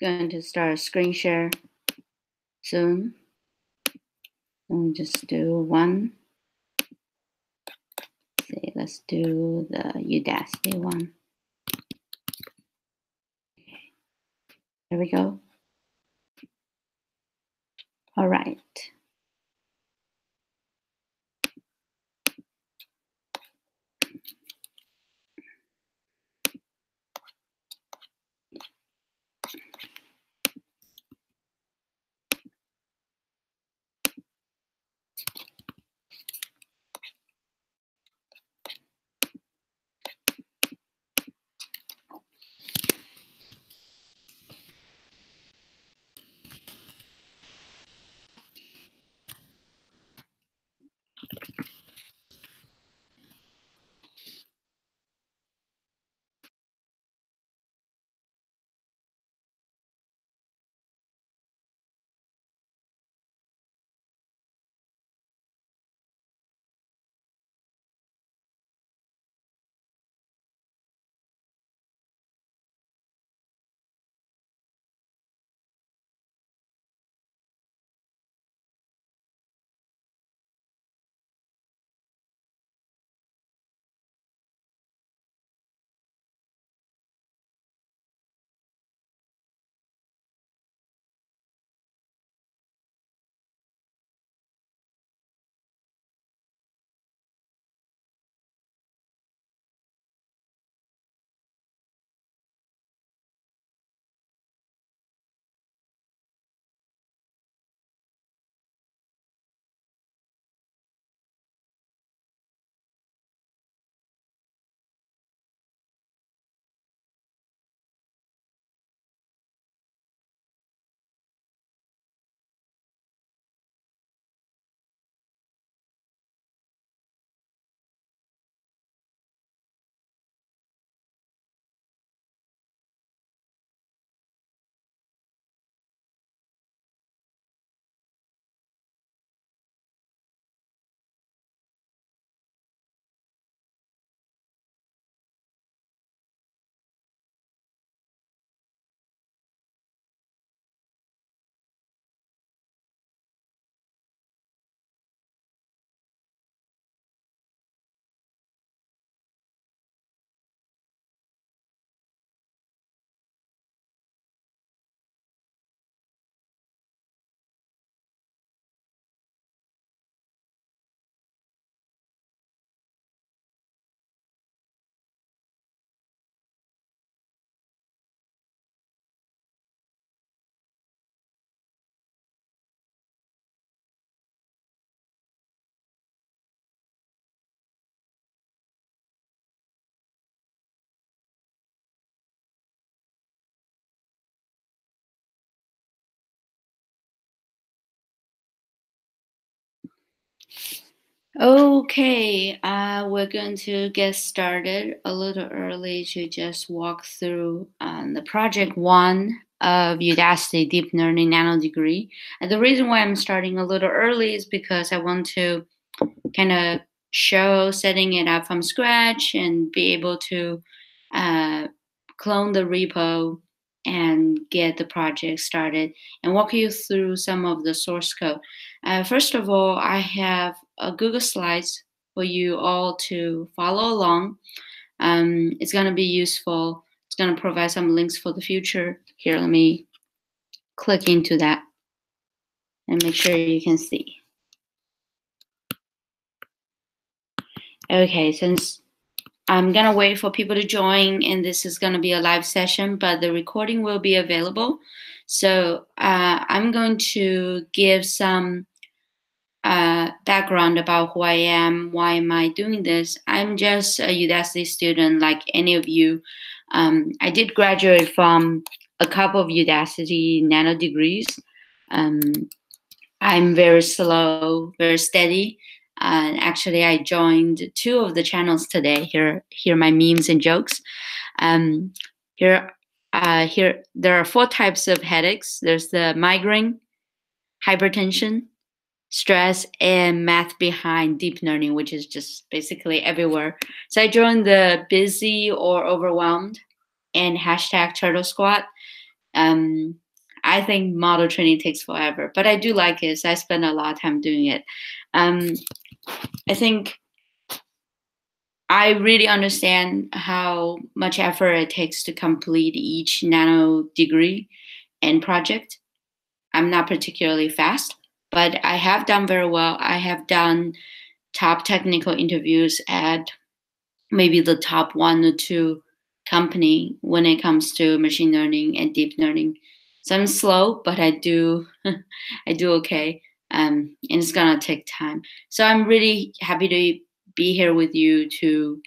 Going to start a screen share soon. Let me just do one. See, let's do the Udacity one. Okay. There we go. All right. Okay, we're going to get started a little early to just walk through the project one of Udacity Deep Learning Nanodegree. And the reason why I'm starting a little early is because I want to kind of show setting it up from scratch and be able to clone the repo and get the project started and walk you through some of the source code. First of all, I have a Google Slides for you all to follow along. It's going to be useful. It's going to provide some links for the future. Here, let me click into that and make sure you can see. Okay, since I'm going to wait for people to join, and this is going to be a live session, but the recording will be available. So I'm going to give some background about who I am, why am I doing this. I'm just a Udacity student like any of you. I did graduate from a couple of Udacity Nanodegrees. I'm very slow, very steady. And actually, I joined 2 of the channels today. Here are my memes and jokes. Here, there are 4 types of headaches. There's the migraine, hypertension, stress, and math behind deep learning, which is just basically everywhere. So I joined the busy or overwhelmed and hashtag turtle squad. I think model training takes forever, but I do like it. So I spend a lot of time doing it. I think I really understand how much effort it takes to complete each nano degree and project. I'm not particularly fast, but I have done very well. I have done top technical interviews at maybe the top 1 or 2 company when it comes to machine learning and deep learning. So I'm slow, but I do I do okay. And it's gonna take time. So I'm really happy to be here with you to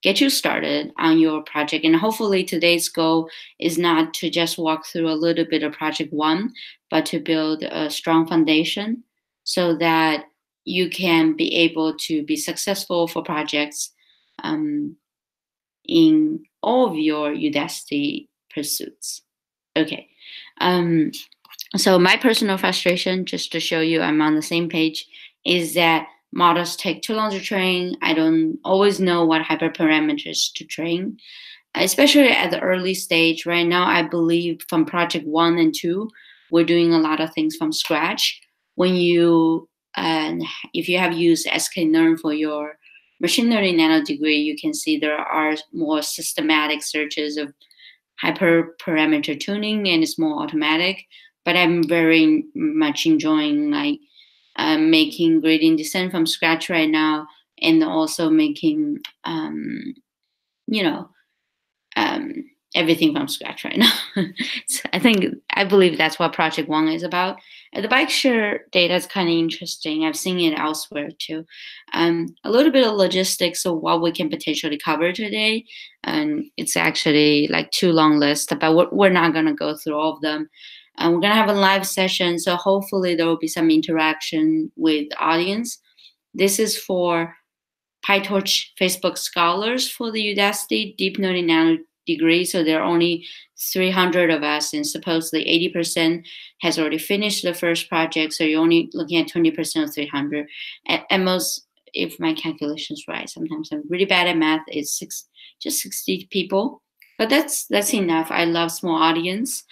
get you started on your project. And hopefully today's goal is not to just walk through a little bit of project one, but to build a strong foundation so that you can be able to be successful for projects um, in all of your Udacity pursuits. Okay. Um, so my personal frustration, just to show you I'm on the same page, is that models take too long to train. I don't always know what hyperparameters to train, especially at the early stage. Right now, I believe from project 1 and 2, we're doing a lot of things from scratch. When you, if you have used sklearn for your machine learning nano degree, you can see there are more systematic searches of hyperparameter tuning, and it's more automatic. But I'm very much enjoying like making gradient descent from scratch right now, and also making you know um, everything from scratch right now. So I believe that's what Project One is about. The bike share data is kind of interesting. I've seen it elsewhere too. A little bit of logistics of what we can potentially cover today, and it's actually like too long list, but we're not gonna go through all of them. We're gonna have a live session, so hopefully there will be some interaction with the audience. This is for PyTorch Facebook scholars for the Udacity Deep Learning Nano degree. So there are only 300 of us, and supposedly 80% has already finished the first project. So you're only looking at 20% of 300. At most, if my calculation's right, sometimes I'm really bad at math, it's just 60 people. But that's enough. I love small audience.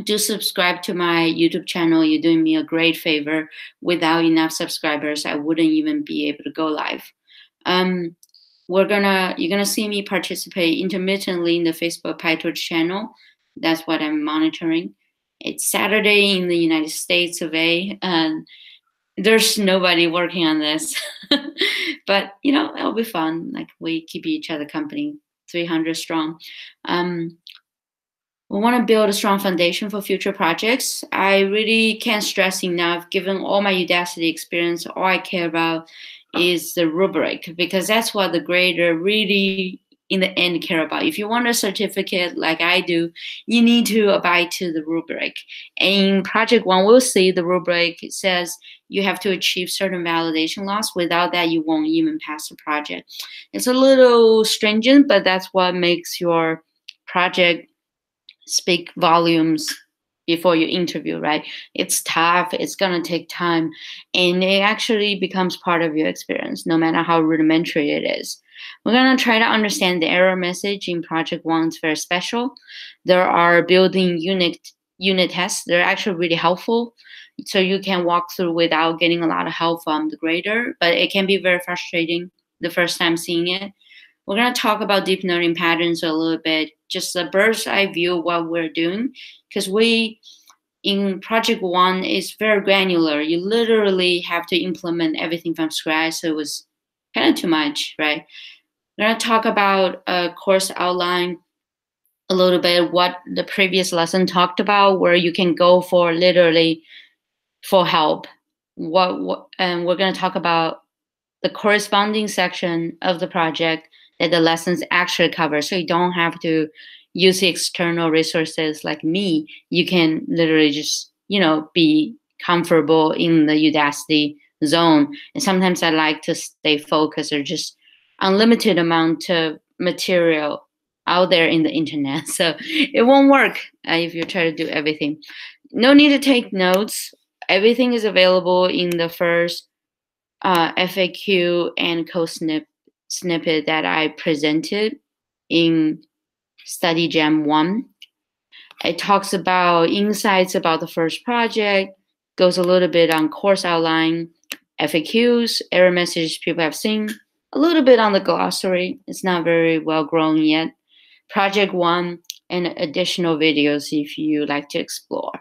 Do subscribe to my YouTube channel. You're doing me a great favor. Without enough subscribers, I wouldn't even be able to go live. You're gonna see me participate intermittently in the Facebook PyTorch channel. That's what I'm monitoring. It's Saturday in the United States of A, and there's nobody working on this. But it'll be fun. Like we keep each other company, 300 strong. We want to build a strong foundation for future projects. I really can't stress enough, given all my Udacity experience, all I care about is the rubric, because that's what the grader really in the end care about. If you want a certificate like I do, you need to abide to the rubric. And in project one, we'll see the rubric says you have to achieve certain validation loss. Without that, you won't even pass the project. It's a little stringent, but that's what makes your project speak volumes before you interview, right? It's tough, it's gonna take time, and it actually becomes part of your experience, no matter how rudimentary it is. We're gonna try to understand the error message in project one. It's very special. There are building unit tests. They're actually really helpful. So you can walk through without getting a lot of help from the grader, but it can be very frustrating the first time seeing it. We're going to talk about deep learning patterns a little bit, just a bird's eye view of what we're doing, because in project one, is very granular. You literally have to implement everything from scratch, so it was kind of too much, right? We're going to talk about a course outline, a little bit what the previous lesson talked about, where you can go for literally for help. And we're going to talk about the corresponding section of the project that the lessons actually cover. So you don't have to use the external resources like me. You can literally just, be comfortable in the Udacity zone. And sometimes I like to stay focused or just unlimited amount of material out there in the internet. So it won't work if you try to do everything. No need to take notes. Everything is available in the first FAQ and code snippet that I presented in Study Jam 1. It talks about insights about the first project, goes a little bit on course outline, FAQs, error messages people have seen, a little bit on the glossary. It's not very well grown yet. Project 1, and additional videos if you like to explore.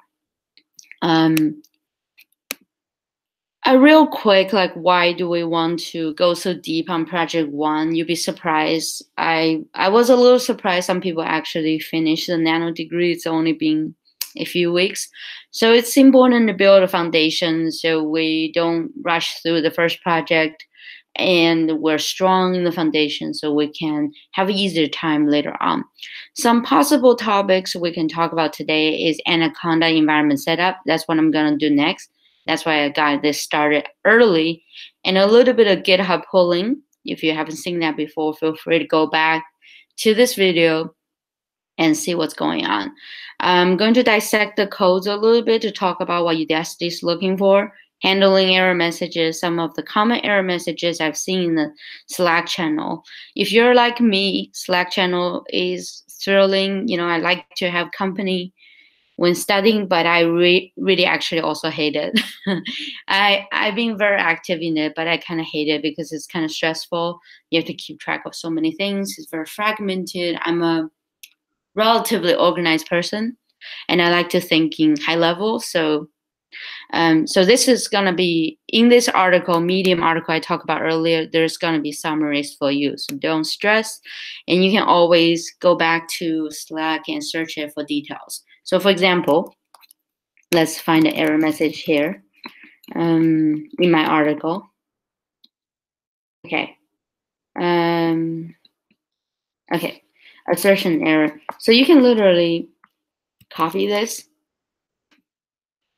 A real quick, like, why do we want to go so deep on project 1? You'd be surprised. I was a little surprised some people actually finished the Nanodegree. It's only been a few weeks. So it's important to build a foundation so we don't rush through the first project, and we're strong in the foundation so we can have an easier time later on. Some possible topics we can talk about today is Anaconda environment setup. That's what I'm going to do next. That's why I got this started early, and a little bit of GitHub pulling. If you haven't seen that before, feel free to go back to this video and see what's going on. I'm going to dissect the codes a little bit to talk about what Udacity is looking for, handling error messages, some of the common error messages I've seen in the Slack channel. If you're like me, Slack channel is thrilling. You know, I like to have company when studying, but I really actually also hate it. I've been very active in it, but I kind of hate it because it's kind of stressful. You have to keep track of so many things. It's very fragmented. I'm a relatively organized person, and I like to think in high level. So this is going to be in this article, Medium article I talked about earlier. There's going to be summaries for you, so don't stress, and you can always go back to Slack and search it for details. So for example, let's find the error message here in my article. Okay. Okay, assertion error. So you can literally copy this,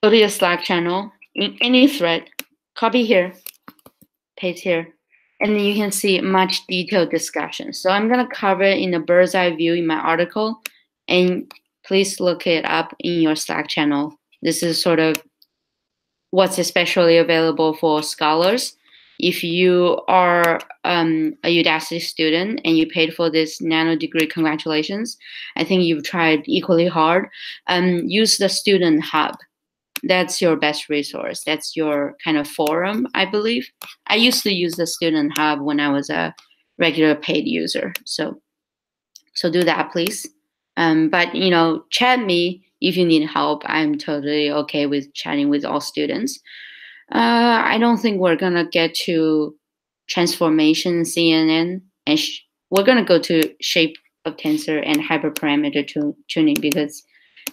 go to your Slack channel, in any thread, copy here, paste here, and then you can see much detailed discussion. So I'm going to cover it in a bird's eye view in my article, and please look it up in your Slack channel. This is sort of what's especially available for scholars. If you are a Udacity student and you paid for this Nanodegree, congratulations. I think you've tried equally hard. Use the Student Hub. That's your best resource. That's your kind of forum, I believe. I used to use the Student Hub when I was a regular paid user. So do that, please. But, you know, chat me if you need help. I'm totally okay with chatting with all students. I don't think we're going to get to transformation CNN, and we're going to go to shape of tensor and hyperparameter tuning because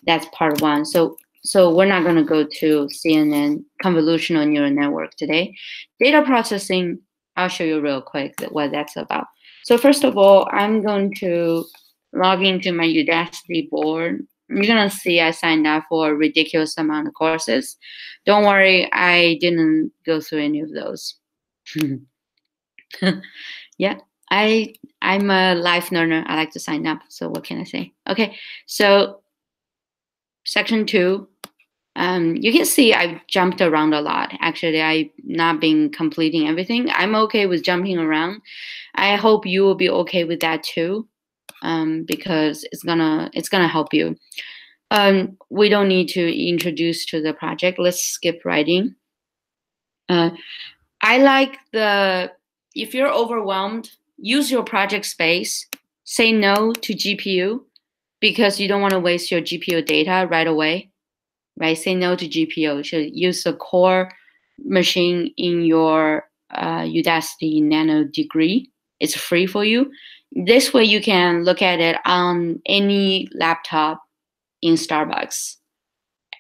that's part 1. So we're not going to go to CNN, convolutional neural network today. Data processing, I'll show you real quick what that's about. So first of all, I'm going to log into my Udacity board. You're going to see I signed up for a ridiculous amount of courses. Don't worry, I didn't go through any of those. Yeah, I'm a life learner. I like to sign up. So what can I say? Okay, so section 2. You can see I've jumped around a lot. Actually, I've not been completing everything. I'm okay with jumping around. I hope you will be okay with that too. Because it's gonna help you. We don't need to introduce to the project. Let's skip writing. I like if you're overwhelmed, use your project space. Say no to GPU because you don't want to waste your GPU data right away. Right? Say no to GPU. You should use the core machine in your Udacity Nanodegree. It's free for you. This way you can look at it on any laptop in Starbucks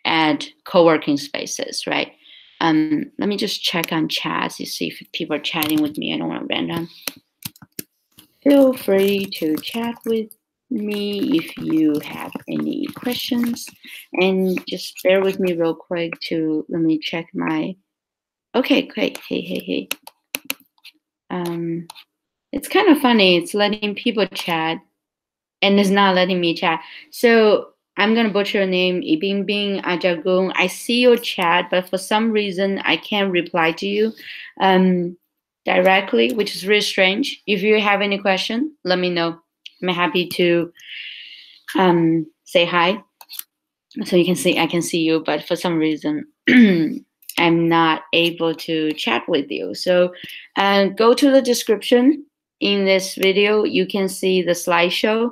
at co-working spaces, right? Let me just check on chats to see if people are chatting with me. I don't want random. Feel free to chat with me if you have any questions. And just bear with me real quick let me check my, okay, great, hey. It's kind of funny. It's letting people chat, and it's not letting me chat. So I'm gonna butcher your name, Ibingbing Ajagung. I see your chat, but for some reason I can't reply to you directly, which is really strange. If you have any question, let me know. I'm happy to say hi. So you can see, I can see you, but for some reason, I'm not able to chat with you. So go to the description in this video. You can see the slideshow,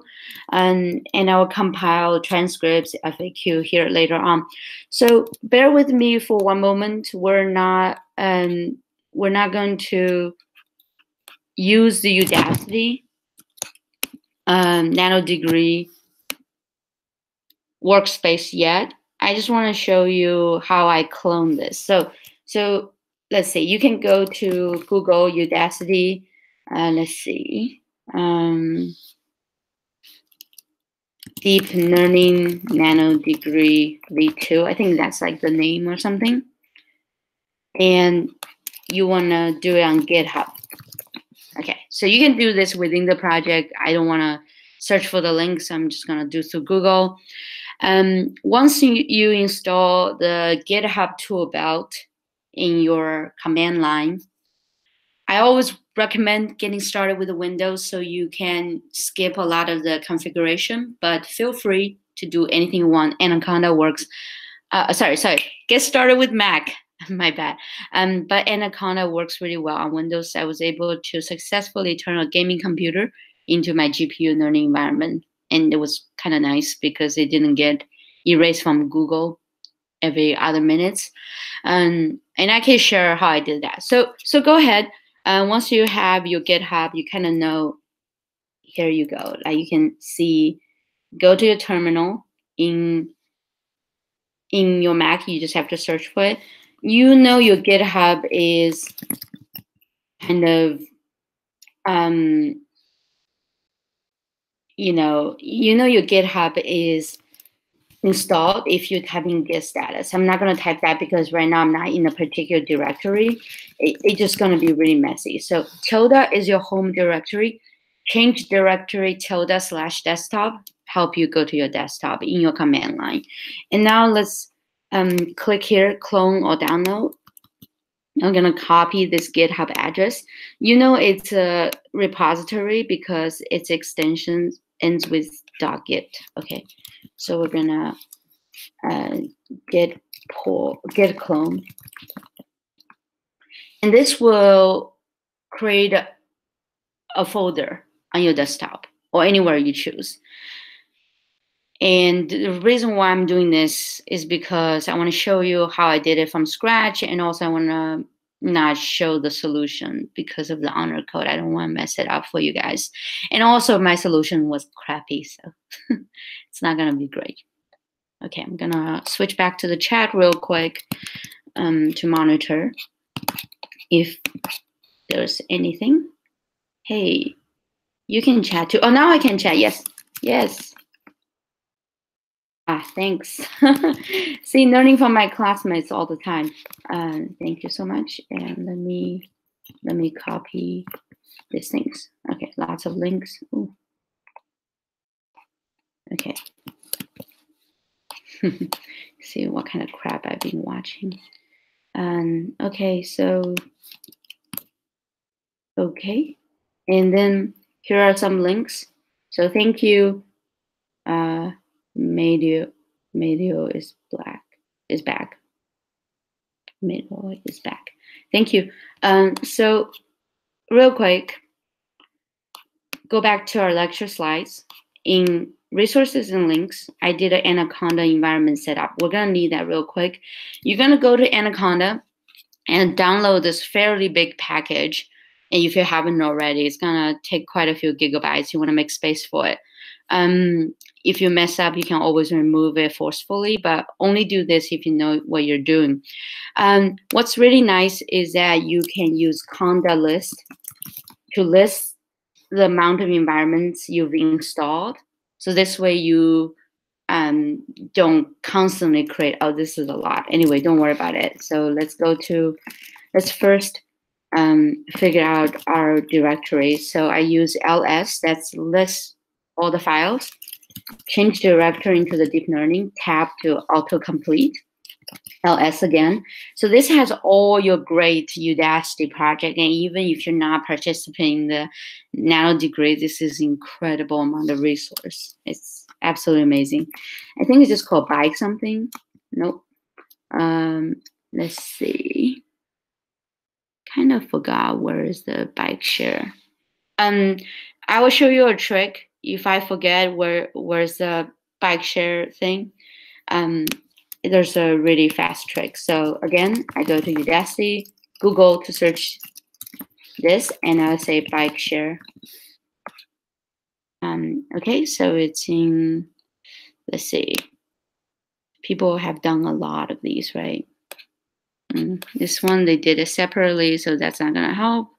and I will compile transcripts, FAQ here later on. So bear with me for one moment. We're not going to use the Udacity Nanodegree workspace yet. I just want to show you how I clone this. So let's see. You can go to Google Udacity. Let's see. Deep Learning Nanodegree V2. I think that's like the name or something. And you want to do it on GitHub. Okay, so you can do this within the project. I don't want to search for the links. I'm just going to do through Google. Once you install the GitHub tool belt in your command line, I always recommend getting started with the Windows so you can skip a lot of the configuration, but feel free to do anything you want. Anaconda works. Sorry. Get started with Mac. My bad. But Anaconda works really well on Windows. I was able to successfully turn a gaming computer into my GPU learning environment. And it was kind of nice because it didn't get erased from Google every other minutes. And I can share how I did that. So go ahead. Once you have your GitHub, you kind of know, here you go. Like you can see, go to your terminal in your Mac. You just have to search for it. You know your GitHub is kind of, you know your GitHub is installed if you're typing git status. I'm not going to type that because right now I'm not in a particular directory. It's just going to be really messy. So tilde is your home directory. Change directory tilde/desktop help you go to your desktop in your command line. And now let's click here, clone or download. I'm going to copy this GitHub address. You know it's a repository because its extension ends with .git. Okay, so we're going to git clone. And this will create a folder on your desktop or anywhere you choose. And the reason why I'm doing this is because I want to show you how I did it from scratch, and also I want to not show the solution because of the honor code. I don't want to mess it up for you guys. And also my solution was crappy, so it's not going to be great. Okay, I'm going to switch back to the chat real quick to monitor if there's anything. Hey, you can chat too. Oh, now I can chat. Yes. Thanks. See, learning from my classmates all the time. Thank you so much. And let me copy these things. Okay, lots of links. Ooh. Okay. See what kind of crap I've been watching. Okay, so okay. And then here are some links. So thank you. Medio is back. Medio is back. Thank you. So real quick, go back to our lecture slides. In resources and links, I did an Anaconda environment setup. We're gonna need that real quick. You're gonna go to Anaconda and download this fairly big package. And if you haven't already, it's gonna take quite a few gigabytes. You wanna make space for it. If you mess up, you can always remove it forcefully, but only do this if you know what you're doing. What's really nice is that you can use conda list to list the amount of environments you've installed. So this way you don't constantly create, oh, this is a lot. Anyway, don't worry about it. So let's first figure out our directory. So I use ls, that's list all the files. Change directory into the deep learning, tab to autocomplete, ls again. So this has all your great Udacity project, and even if you're not participating in the Nanodegree, this is incredible amount of resource. It's absolutely amazing. I think it's just called bike something. Nope. Let's see. Kind of forgot where is the bike share. I will show you a trick if I forget where's the bike share thing. There's a really fast trick. So again, I go to Udacity, Google to search this, and I'll say bike share. Okay, so it's in, let's see, people have done a lot of these, right? This one, they did it separately, so that's not gonna help.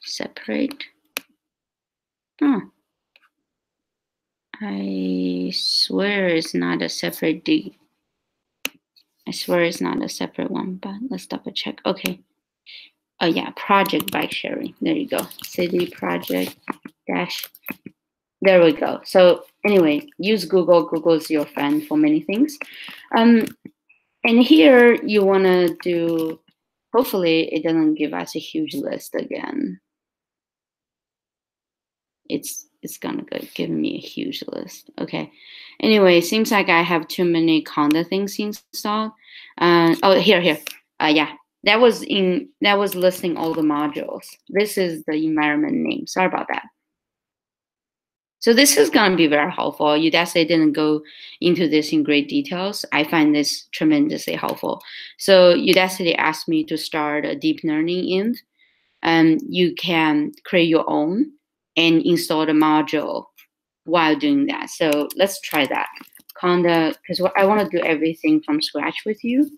Separate. Oh, I swear it's not a separate D. I swear it's not a separate one, but let's double check. Okay. Oh yeah, project bike sharing. There you go. City project dash. There we go. So anyway, use Google. Google's your friend for many things. And here you want to do, hopefully it doesn't give us a huge list again. It's gonna give me a huge list. Okay. Anyway, seems like I have too many Conda things installed. Oh, here. Yeah, that was listing all the modules. This is the environment name. Sorry about that. So this is gonna be very helpful. Udacity didn't go into this in great details. I find this tremendously helpful. So Udacity asked me to start a deep learning int, and you can create your own and install the module while doing that. So let's try that. Conda, because I want to do everything from scratch with you.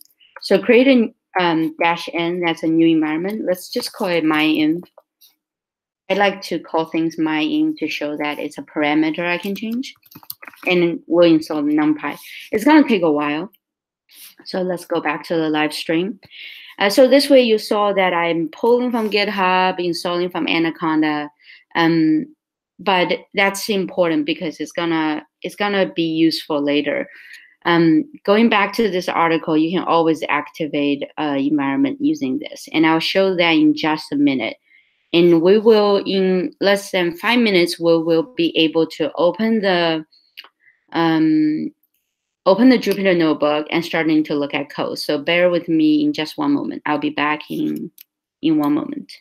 So create a -n, that's a new environment. Let's just call it myInv. I like to call things myInv to show that it's a parameter I can change. And we'll install NumPy. It's going to take a while. So let's go back to the live stream. So this way you saw that I'm pulling from GitHub, installing from Anaconda, but that's important because it's gonna be useful later. Going back to this article, you can always activate environment using this, and I'll show that in just a minute. And we will, in less than 5 minutes, we will be able to open the Jupyter Notebook and starting to look at code. So bear with me in just one moment. I'll be back in 1 moment.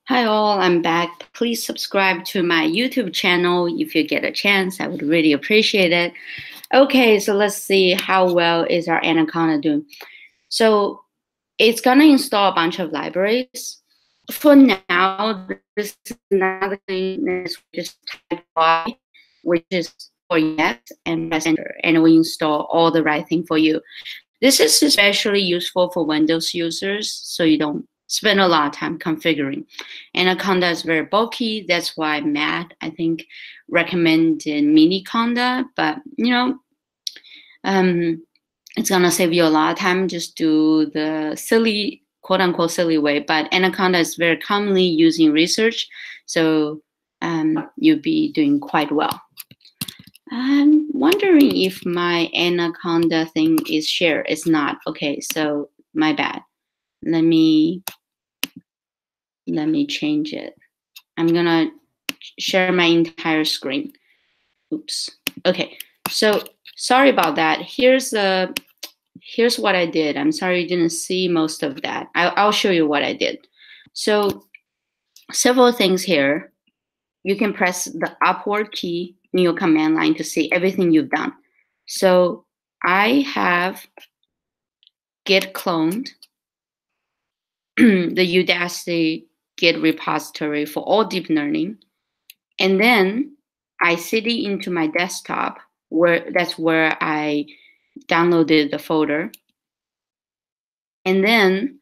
Hi all, I'm back. Please subscribe to my YouTube channel if you get a chance. I would really appreciate it. Okay, so let's see how well is our Anaconda doing. So it's gonna install a bunch of libraries. For now, this is another thing is just type Y, which is for yes, and press enter, and we install all the right thing for you. This is especially useful for Windows users, so you don't spend a lot of time configuring. Anaconda is very bulky. That's why Matt, I think, recommended Mini Conda, but it's gonna save you a lot of time. Just do the silly, quote unquote, silly way. But Anaconda is very commonly used in research, so you'll be doing quite well. I'm wondering if my Anaconda thing is shared. It's not. Okay, so my bad. Let me change it. I'm gonna share my entire screen. Oops. Okay, so sorry about that. Here's what I did. I'm sorry you didn't see most of that. I'll show you what I did. So several things here. You can press the upward key in your command line to see everything you've done. So I have git cloned the Udacity Git repository for all deep learning. And then I cd into my desktop, that's where I downloaded the folder. And then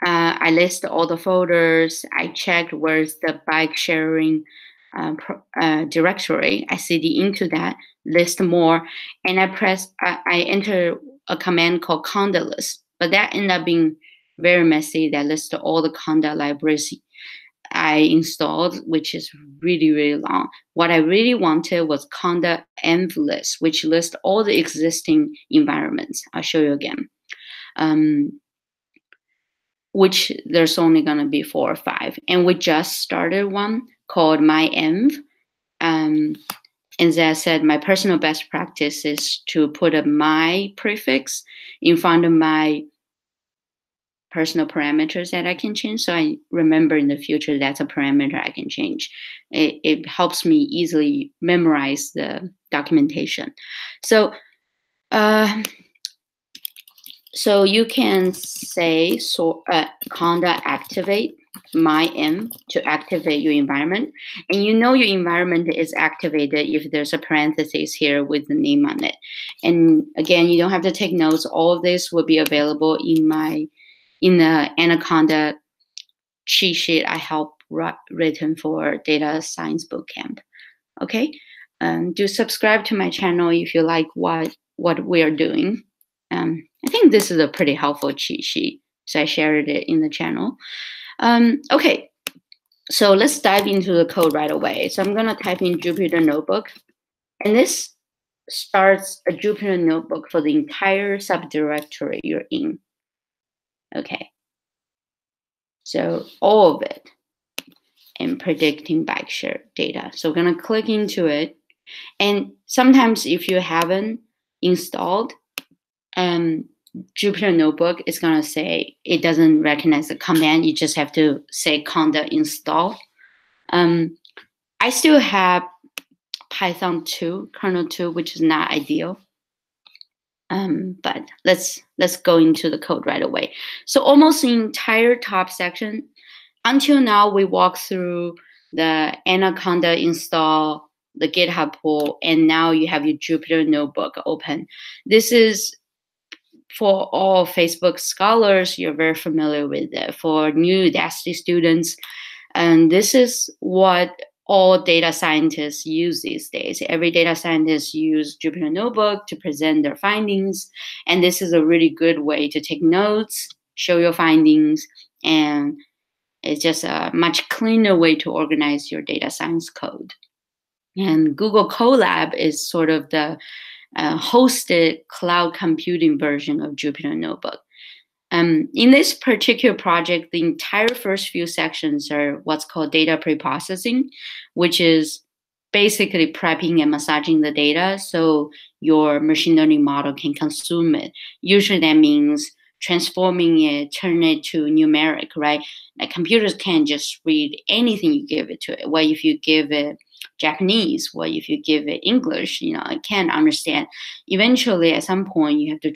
I list all the folders. I checked where's the bike sharing directory. I cd into that, list more, and I enter a command called conda list. But that ended up being very messy. That lists all the conda libraries I installed, which is really, really long. What I really wanted was conda env list, which lists all the existing environments. I'll show you again. Which there's only going to be 4 or 5. And we just started one called myenv. And as I said, my personal best practice is to put a my prefix in front of my personal parameters that I can change. So I remember in the future that's a parameter I can change. It helps me easily memorize the documentation. So you can say conda activate myenv to activate your environment. And you know your environment is activated if there's a parenthesis here with the name on it. And again, you don't have to take notes. All of this will be available in the Anaconda cheat sheet I helped written for Data Science Bootcamp. Okay, do subscribe to my channel if you like what we are doing. I think this is a pretty helpful cheat sheet, so I shared it in the channel. Okay, so let's dive into the code right away. So I'm gonna type in Jupyter Notebook, and this starts a Jupyter Notebook for the entire subdirectory you're in. Okay, so all of it, and predicting bike share data. So we're gonna click into it, and sometimes if you haven't installed Jupyter Notebook, is gonna say it doesn't recognize the command. You just have to say conda install. I still have Python 2, kernel 2, which is not ideal. But let's go into the code right away. So almost the entire top section, until now we walked through the Anaconda install, the GitHub pull, and now you have your Jupyter Notebook open. This is for all Facebook scholars, you're very familiar with it. For new Udacity students, and this is what all data scientists use these days. Every data scientist use Jupyter Notebook to present their findings, and this is a really good way to take notes, show your findings, and it's just a much cleaner way to organize your data science code. And Google Colab is sort of the hosted cloud computing version of Jupyter Notebook. In this particular project, the entire first few sections are what's called data preprocessing, which is basically prepping and massaging the data so your machine learning model can consume it. Usually that means transforming it, turn it to numeric, right? Like computers can't just read anything you give it to it. What if you give it Japanese? What if you give it English? It can't understand. Eventually, at some point, you have to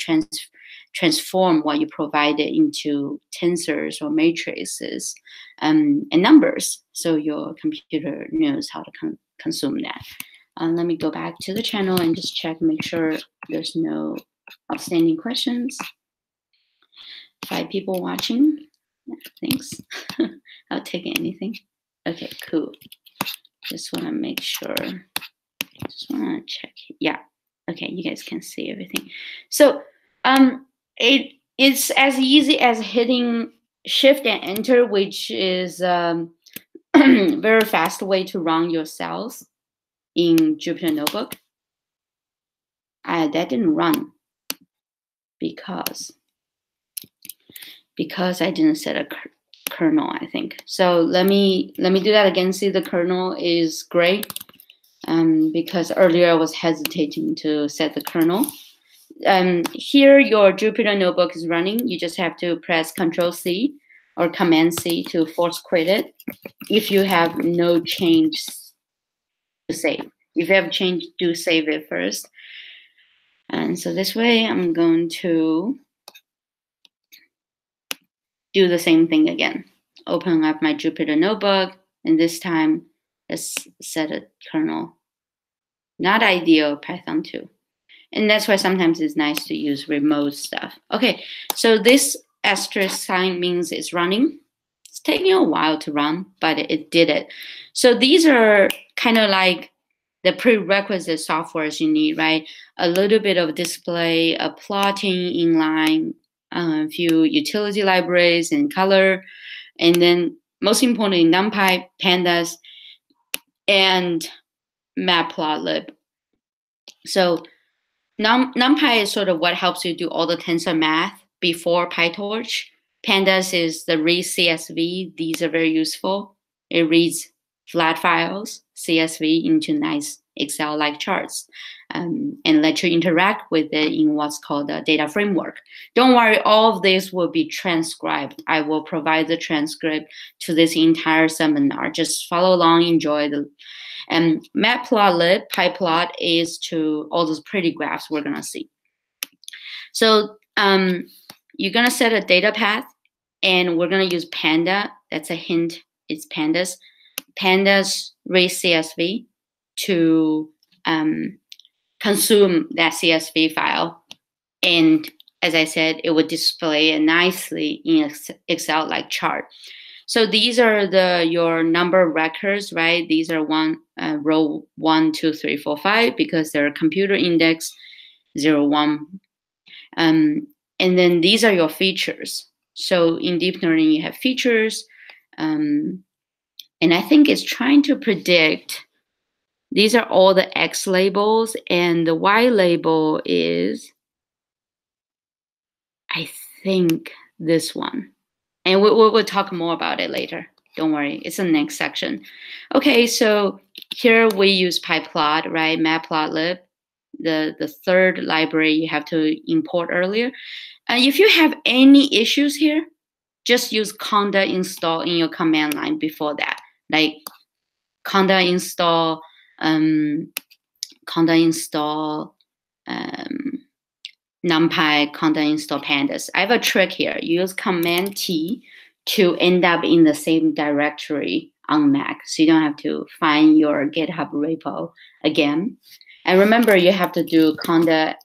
transform what you provided into tensors or matrices and numbers, so your computer knows how to consume that. Let me go back to the channel and just check, make sure there's no outstanding questions. 5 people watching. Yeah, thanks. I'll take anything. Okay, cool. Just want to make sure. Just want to check. Yeah. Okay, you guys can see everything. So it's as easy as hitting Shift and Enter, which is very fast way to run your cells in Jupyter Notebook. That didn't run because I didn't set a kernel, I think. So let me do that again. See, the kernel is gray because earlier I was hesitating to set the kernel. Here your Jupyter Notebook is running. You just have to press Control-C or Command-C to force quit it if you have no change to save. If you have change, do save it first. And so this way I'm going to do the same thing again. Open up my Jupyter Notebook, and this time let's set a kernel. Not ideal, Python 2. And that's why sometimes it's nice to use remote stuff. Okay, so this asterisk sign means it's running. It's taking a while to run, but it did it. So these are kind of like the prerequisite softwares you need, right? A little bit of display, a plotting, inline, a few utility libraries and color, and then most importantly, NumPy, Pandas, and Matplotlib. So NumPy is sort of what helps you do all the tensor math before PyTorch. Pandas is the read CSV. These are very useful. It reads flat files, CSV, into nice Excel-like charts and let you interact with it in what's called a data framework. Don't worry, all of this will be transcribed. I will provide the transcript to this entire seminar. Just follow along, enjoy the. And Matplotlib, PyPlot, is to all those pretty graphs we're gonna see. So you're gonna set a data path, and we're gonna use Panda. That's a hint. It's Pandas. Pandas read CSV to consume that CSV file, and as I said, it would display it nicely in Excel-like chart. So these are your number records, right? These are row 1, 2, 3, 4, 5 because they're computer index 0, 1. And then these are your features. So in deep learning, you have features. And I think it's trying to predict. These are all the X labels, and the Y label is, I think, this one. And we'll talk more about it later. Don't worry, it's the next section. Okay, so here we use PyPlot, right? Matplotlib, the third library you have to import earlier. And if you have any issues here, just use conda install in your command line before that. Like conda install, NumPy, conda install pandas. I have a trick here. Use Command T to end up in the same directory on Mac, so you don't have to find your GitHub repo again. And remember, you have to do conda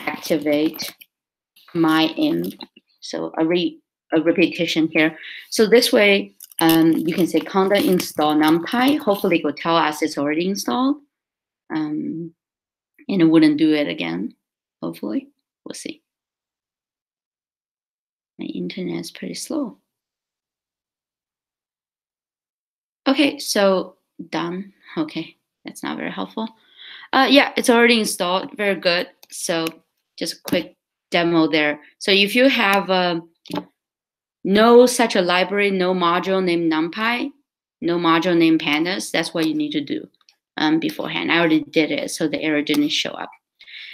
activate my-env. So a repetition here. So this way, you can say conda install NumPy. Hopefully, it will tell us it's already installed, and it wouldn't do it again. Hopefully, we'll see. My internet is pretty slow. Okay, so done. Okay, that's not very helpful. Yeah, it's already installed. Very good. So just a quick demo there. So if you have no such a library, no module named NumPy, no module named Pandas, that's what you need to do beforehand. I already did it, so the error didn't show up.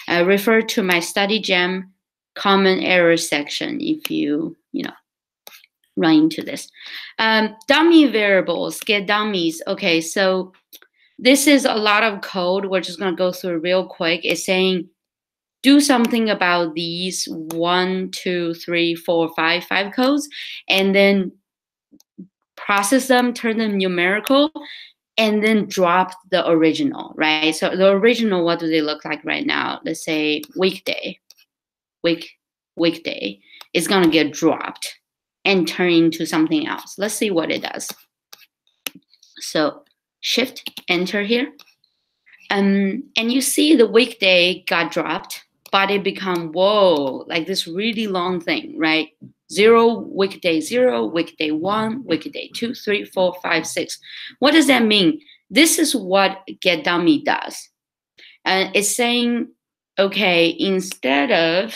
Refer to my study gem common error section if you run into this. Dummy variables, get dummies. Okay, so this is a lot of code. We're just gonna go through real quick. It's saying do something about these 1, 2, 3, 4, 5 codes, and then process them, turn them numerical, and then drop the original, right? So the original, what do they look like right now? Let's say weekday. it's going to get dropped and turn into something else. Let's see what it does. So shift enter here. And you see the weekday got dropped, but it become, whoa, like this really long thing, right? 0, weekday 0, weekday 1, weekday 2, 3, 4, 5, 6. What does that mean? This is what get dummy does. And it's saying, okay, instead of,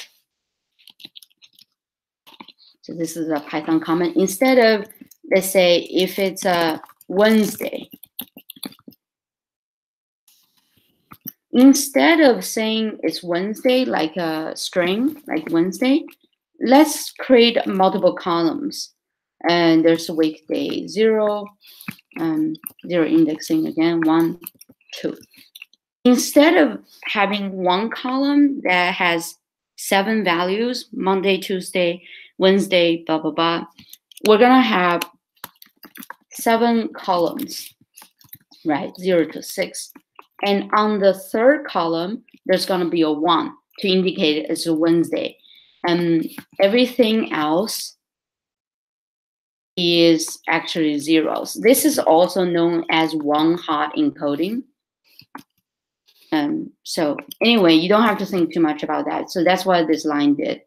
so this is a Python comment, instead of, let's say, if it's a Wednesday, instead of saying it's Wednesday, like a string, like Wednesday, let's create multiple columns. And there's a weekday 0, 0 indexing again, 1, 2. Instead of having one column that has 7 values, Monday, Tuesday, Wednesday, blah, blah, blah, we're going to have 7 columns, right? 0 to 6. And on the third column, there's going to be a 1 to indicate it's a Wednesday. And everything else is actually zeros. This is also known as one-hot encoding. So anyway, you don't have to think too much about that. So that's what this line did.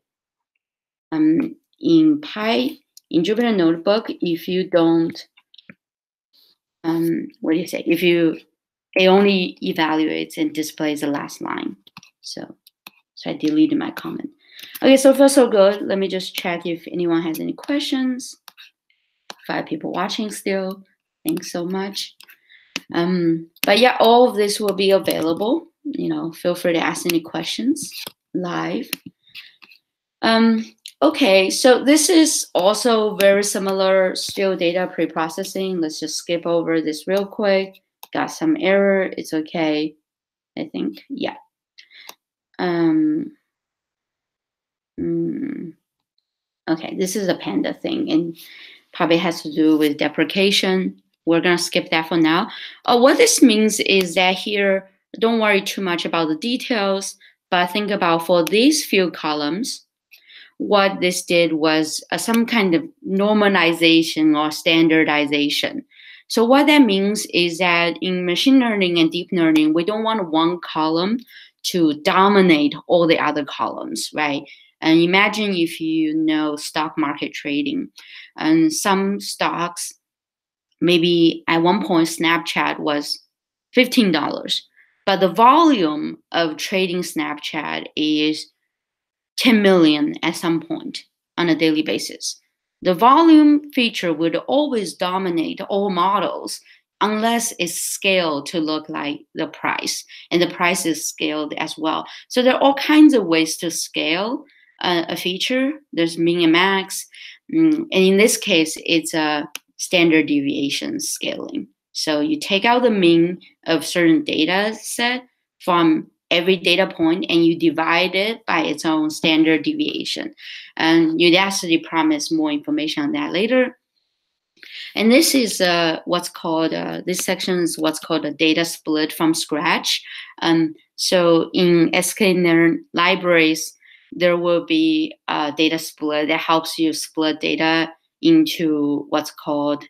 In Jupyter Notebook, if you don't, what do you say? If you, it only evaluates and displays the last line. So I deleted my comment. Okay, so far so good. Let me just check if anyone has any questions. 5 people watching still. Thanks so much. But yeah, all of this will be available. You know, feel free to ask any questions live. Okay, so this is also very similar, still data preprocessing. Let's just skip over this real quick. Got some error, it's okay, I think, yeah. Okay, this is a panda thing and probably has to do with deprecation. We're gonna skip that for now. What this means is that here, don't worry too much about the details, but think about for these few columns, what this did was some kind of normalization or standardization. So what that means is that in machine learning and deep learning, we don't want one column to dominate all the other columns, right? And imagine if you know stock market trading, and some stocks, maybe at one point Snapchat was $15, but the volume of trading Snapchat is 10 million at some point on a daily basis. The volume feature would always dominate all models unless it's scaled to look like the price, and the price is scaled as well. So there are all kinds of ways to scale a feature. There's min and max, and in this case, it's a standard deviation scaling. So you take out the mean of certain data set from every data point and you divide it by its own standard deviation. And Udacity promised more information on that later. And this is what's called, this section is what's called a data split from scratch. So in sklearn libraries, there will be a data split that helps you split data into what's called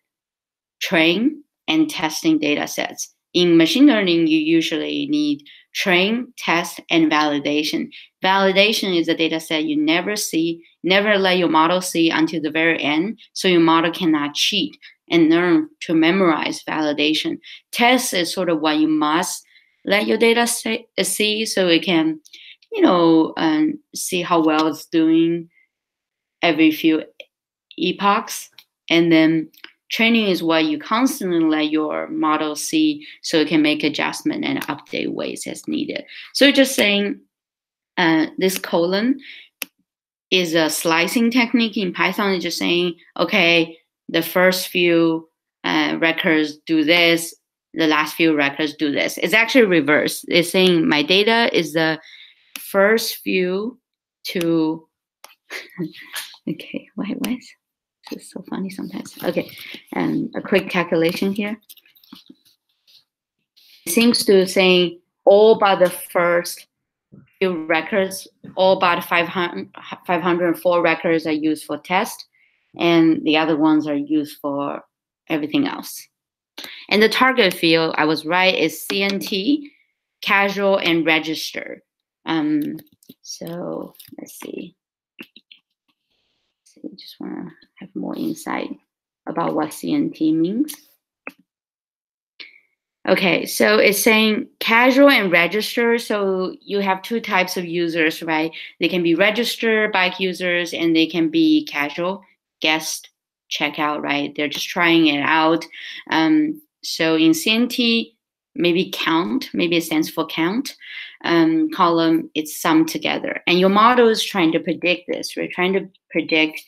train and testing data sets. In machine learning, you usually need train, test, and validation. Validation is a data set you never see, never let your model see until the very end, so your model cannot cheat and learn to memorize validation. Test is sort of what you must let your data see so it can, you know, see how well it's doing every few epochs. And then training is what you constantly let your model see so it can make adjustment and update ways as needed. So just saying this colon is a slicing technique in Python. It's just saying, okay, the first few records do this, the last few records do this. It's actually reversed. It's saying my data is the first few to, okay, why is this is so funny sometimes. Okay, and a quick calculation here. It seems to say all but the first few records. All about 504 records are used for test, and the other ones are used for everything else. And the target field, I was right, is CNT, casual, and register. So let's see. So I just want to have more insight about what CNT means. Okay, so it's saying casual and register. So you have two types of users, right? They can be registered bike users and they can be casual guest checkout, right? They're just trying it out. So in CNT, maybe count, maybe it stands for count. Column, it's summed together. And your model is trying to predict this. We're trying to predict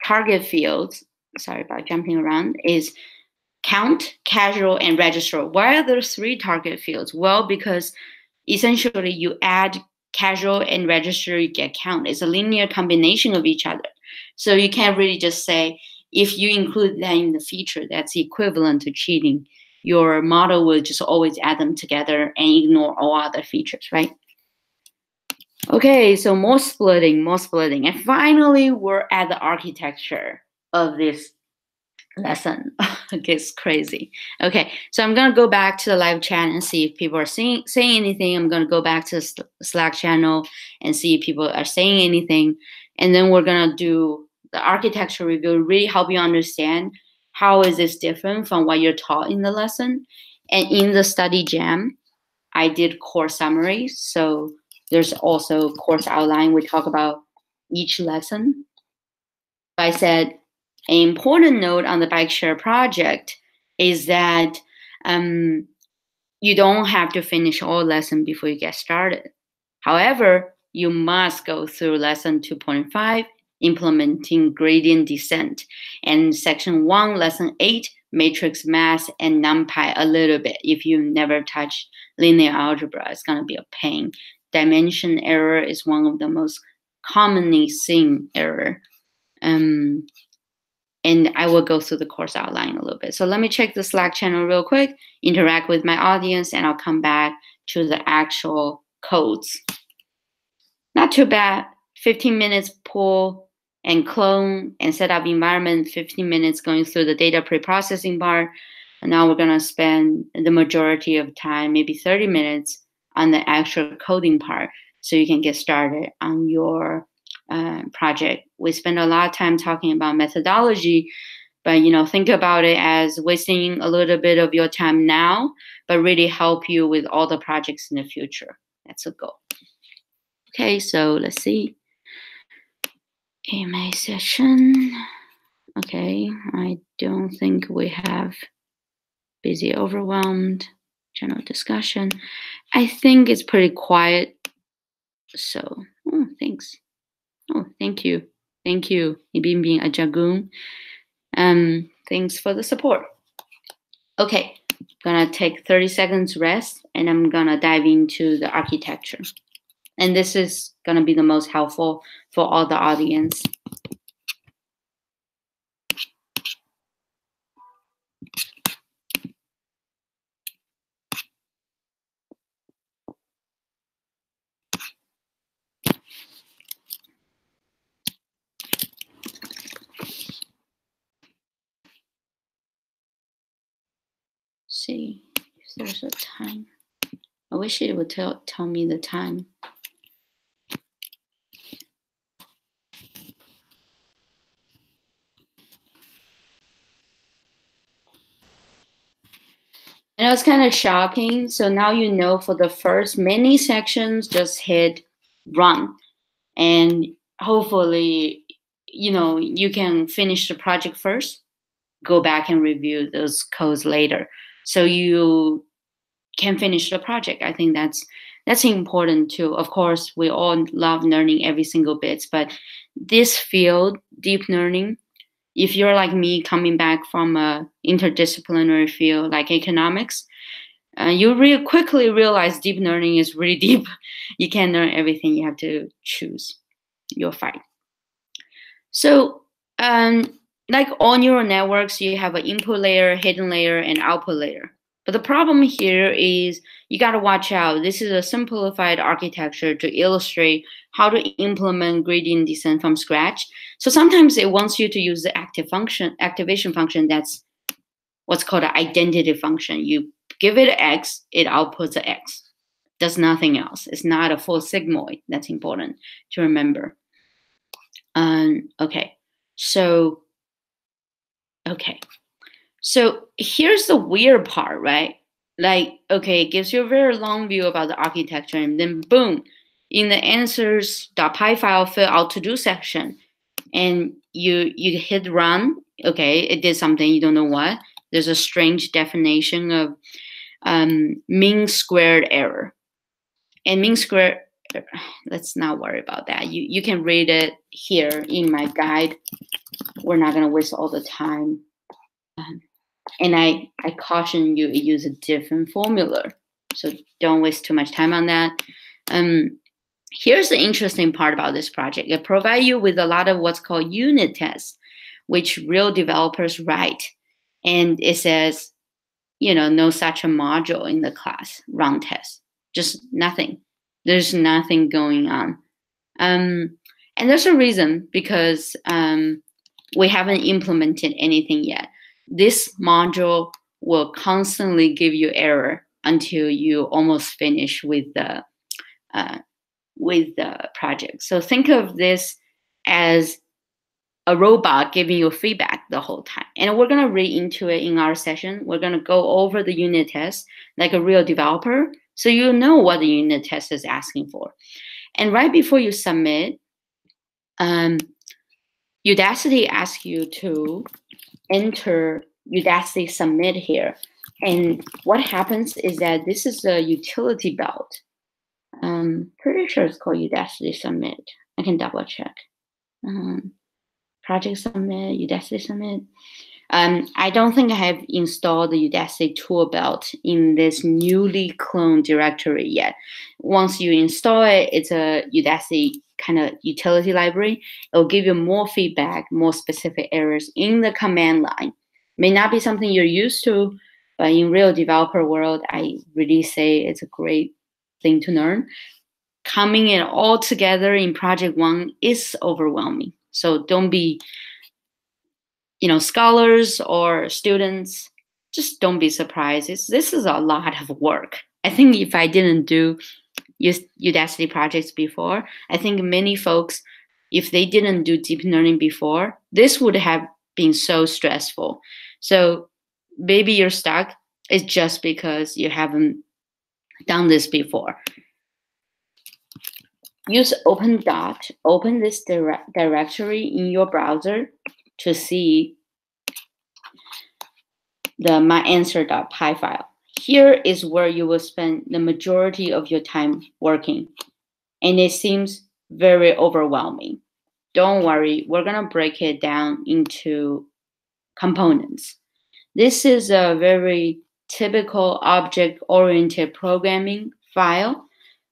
target fields. Sorry about jumping around. Is count, casual, and register. Why are there three target fields? Well, because essentially you add casual and register, you get count. It's a linear combination of each other. So you can't really just say, if you include that in the feature, that's equivalent to cheating. Your model will just always add them together and ignore all other features, right? Okay, so more splitting. And finally, we're at the architecture of this lesson. It gets crazy. Okay, so I'm gonna go back to the live chat and see if people are saying anything. I'm gonna go back to the Slack channel and see if people are saying anything. And then we're gonna do the architecture review, really help you understand how is this different from what you're taught in the lesson. And in the study jam, I did course summary. So there's also course outline. We talk about each lesson. I said, an important note on the bike share project is that you don't have to finish all lesson before you get started. However, you must go through lesson 2.5, implementing gradient descent, and section 1, lesson 8, matrix math and NumPy a little bit. If you've never touched linear algebra, it's going to be a pain. Dimension error is one of the most commonly seen error. And I will go through the course outline a little bit. So let me check the Slack channel real quick, interact with my audience, and I'll come back to the actual codes. Not too bad. 15 minutes pull and clone and set up environment, 15 minutes going through the data pre-processing part. And now we're going to spend the majority of time, maybe 30 minutes, on the actual coding part so you can get started on your project. We spend a lot of time talking about methodology, but think about it as wasting a little bit of your time now, but really help you with all the projects in the future. That's a goal. Okay, so let's see. AMA session. Okay, I don't think we have busy, overwhelmed, general discussion. I think it's pretty quiet. So, thanks. Oh, thank you. Thank you, Ibim a Jagoon. Thanks for the support. Okay, gonna take 30 seconds rest and I'm gonna dive into the architecture. And this is gonna be the most helpful for all the audience. See if there's a time. I wish it would tell me the time. And it was kind of shocking. So now for the first many sections, just hit run. And hopefully, you can finish the project first, go back and review those codes later. So you can finish the project. I think that's important too. Of course, we all love learning every single bit, but this field, deep learning, if you're like me coming back from a interdisciplinary field like economics, you really quickly realize deep learning is really deep. You can't learn everything. You have to choose your fight. So like all neural networks, you have an input layer, hidden layer, and output layer. But the problem here is you got to watch out. This is a simplified architecture to illustrate how to implement gradient descent from scratch. So sometimes it wants you to use the activation function that's what's called an identity function. You give it X, it outputs a X. Does nothing else. It's not a full sigmoid. That's important to remember. Okay. So here's the weird part, right? Like, okay, it gives you a very long view about the architecture, and then boom, in the answers.py file fill out to do section, and you hit run. Okay, it did something, you don't know what. There's a strange definition of mean squared error. And mean squared, let's not worry about that. You can read it here in my guide. We're not gonna waste all the time. And I caution you, use a different formula. So don't waste too much time on that. Here's the interesting part about this project. It provides you with a lot of what's called unit tests, which real developers write. And it says, no such a module in the class, run test. Just nothing. There's nothing going on. And there's a reason, because we haven't implemented anything yet. This module will constantly give you error until you almost finish with the project. So think of this as a robot giving you feedback the whole time. And we're going to read into it in our session. We're going to go over the unit test like a real developer, so you know what the unit test is asking for. And right before you submit, Udacity asks you to enter Udacity submit here. And what happens is that this is a utility belt. Pretty sure it's called Udacity submit. I can double check. Project submit, Udacity submit. I don't think I have installed the Udacity tool belt in this newly cloned directory yet. Once you install it, it's a Udacity kind of utility library. It will give you more feedback, more specific errors in the command line. May not be something you're used to, but in real developer world, I really say it's a great thing to learn. Coming in all together in project one is overwhelming. So don't be, scholars or students, just don't be surprised. This is a lot of work. I think if I didn't do Udacity projects before, I think many folks, if they didn't do deep learning before, this would have been so stressful. So maybe you're stuck. It's just because you haven't done this before. Use open this directory in your browser to see the myanswer.py file. Here is where you will spend the majority of your time working. And it seems very overwhelming. Don't worry, we're gonna break it down into components. This is a very typical object-oriented programming file,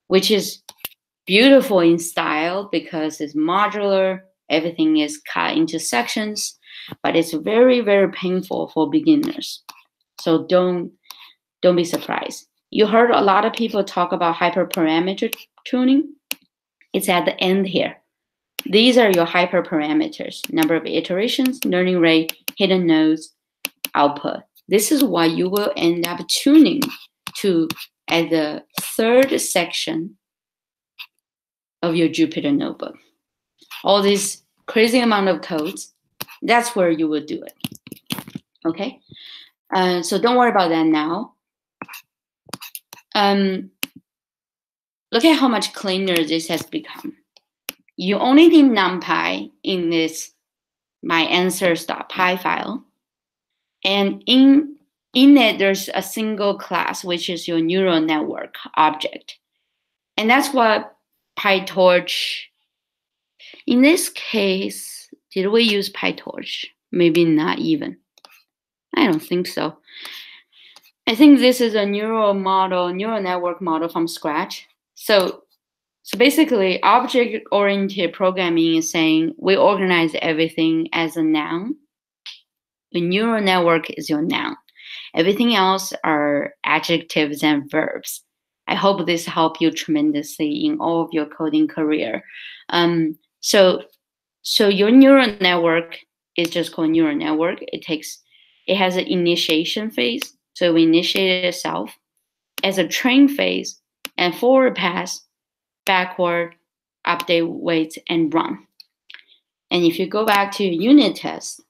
which is beautiful in style because it's modular, everything is cut into sections, but it's very, very painful for beginners. So don't be surprised. You heard a lot of people talk about hyperparameter tuning. It's at the end here. These are your hyperparameters: number of iterations, learning rate, hidden nodes, output. This is what you will end up tuning to at the third section of your Jupyter notebook. All this crazy amount of codes, that's where you will do it. Okay? So don't worry about that now. Look at how much cleaner this has become. You only need NumPy in this myanswers.py file. And in it, there's a single class, which is your neural network object. And that's what PyTorch, in this case, did we use PyTorch? Maybe not even. I don't think so. I think this is a neural network model from scratch. So basically, object-oriented programming is saying we organize everything as a noun. The neural network is your noun. Everything else are adjectives and verbs. I hope this helped you tremendously in all of your coding career. So your neural network is just called neural network. It has an initiation phase, so it initiates itself as a train phase and forward pass, backward, update, wait, and run. And if you go back to unit test,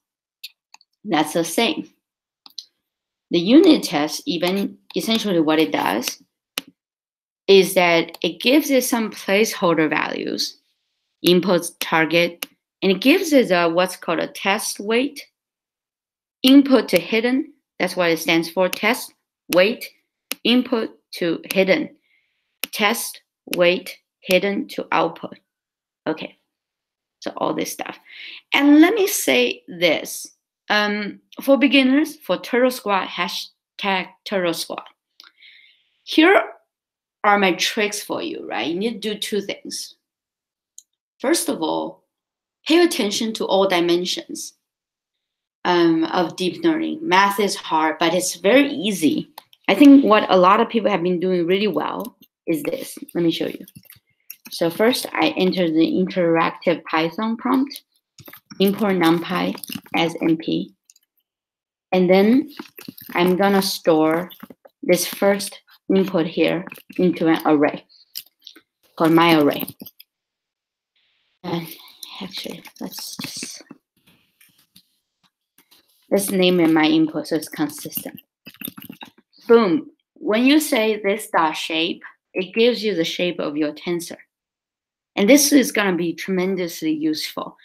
that's the same. The unit test, even essentially what it does is that it gives it some placeholder values, input, target, and it gives it what's called a test weight, input to hidden. That's what it stands for, test weight, input to hidden, test weight, hidden to output. Okay, so all this stuff. And let me say this, for beginners, for Turtle Squad, hashtag Turtle Squad. Here are my tricks for you, right? You need to do two things. First of all, pay attention to all dimensions of deep learning. Math is hard, but it's very easy. I think what a lot of people have been doing really well is this. Let me show you. So first, I enter the interactive Python prompt, import NumPy as NP. And then I'm going to store this first input here into an array called my array. And actually, let's name it my input so it's consistent. Boom. When you say this dot shape, it gives you the shape of your tensor. And this is going to be tremendously useful.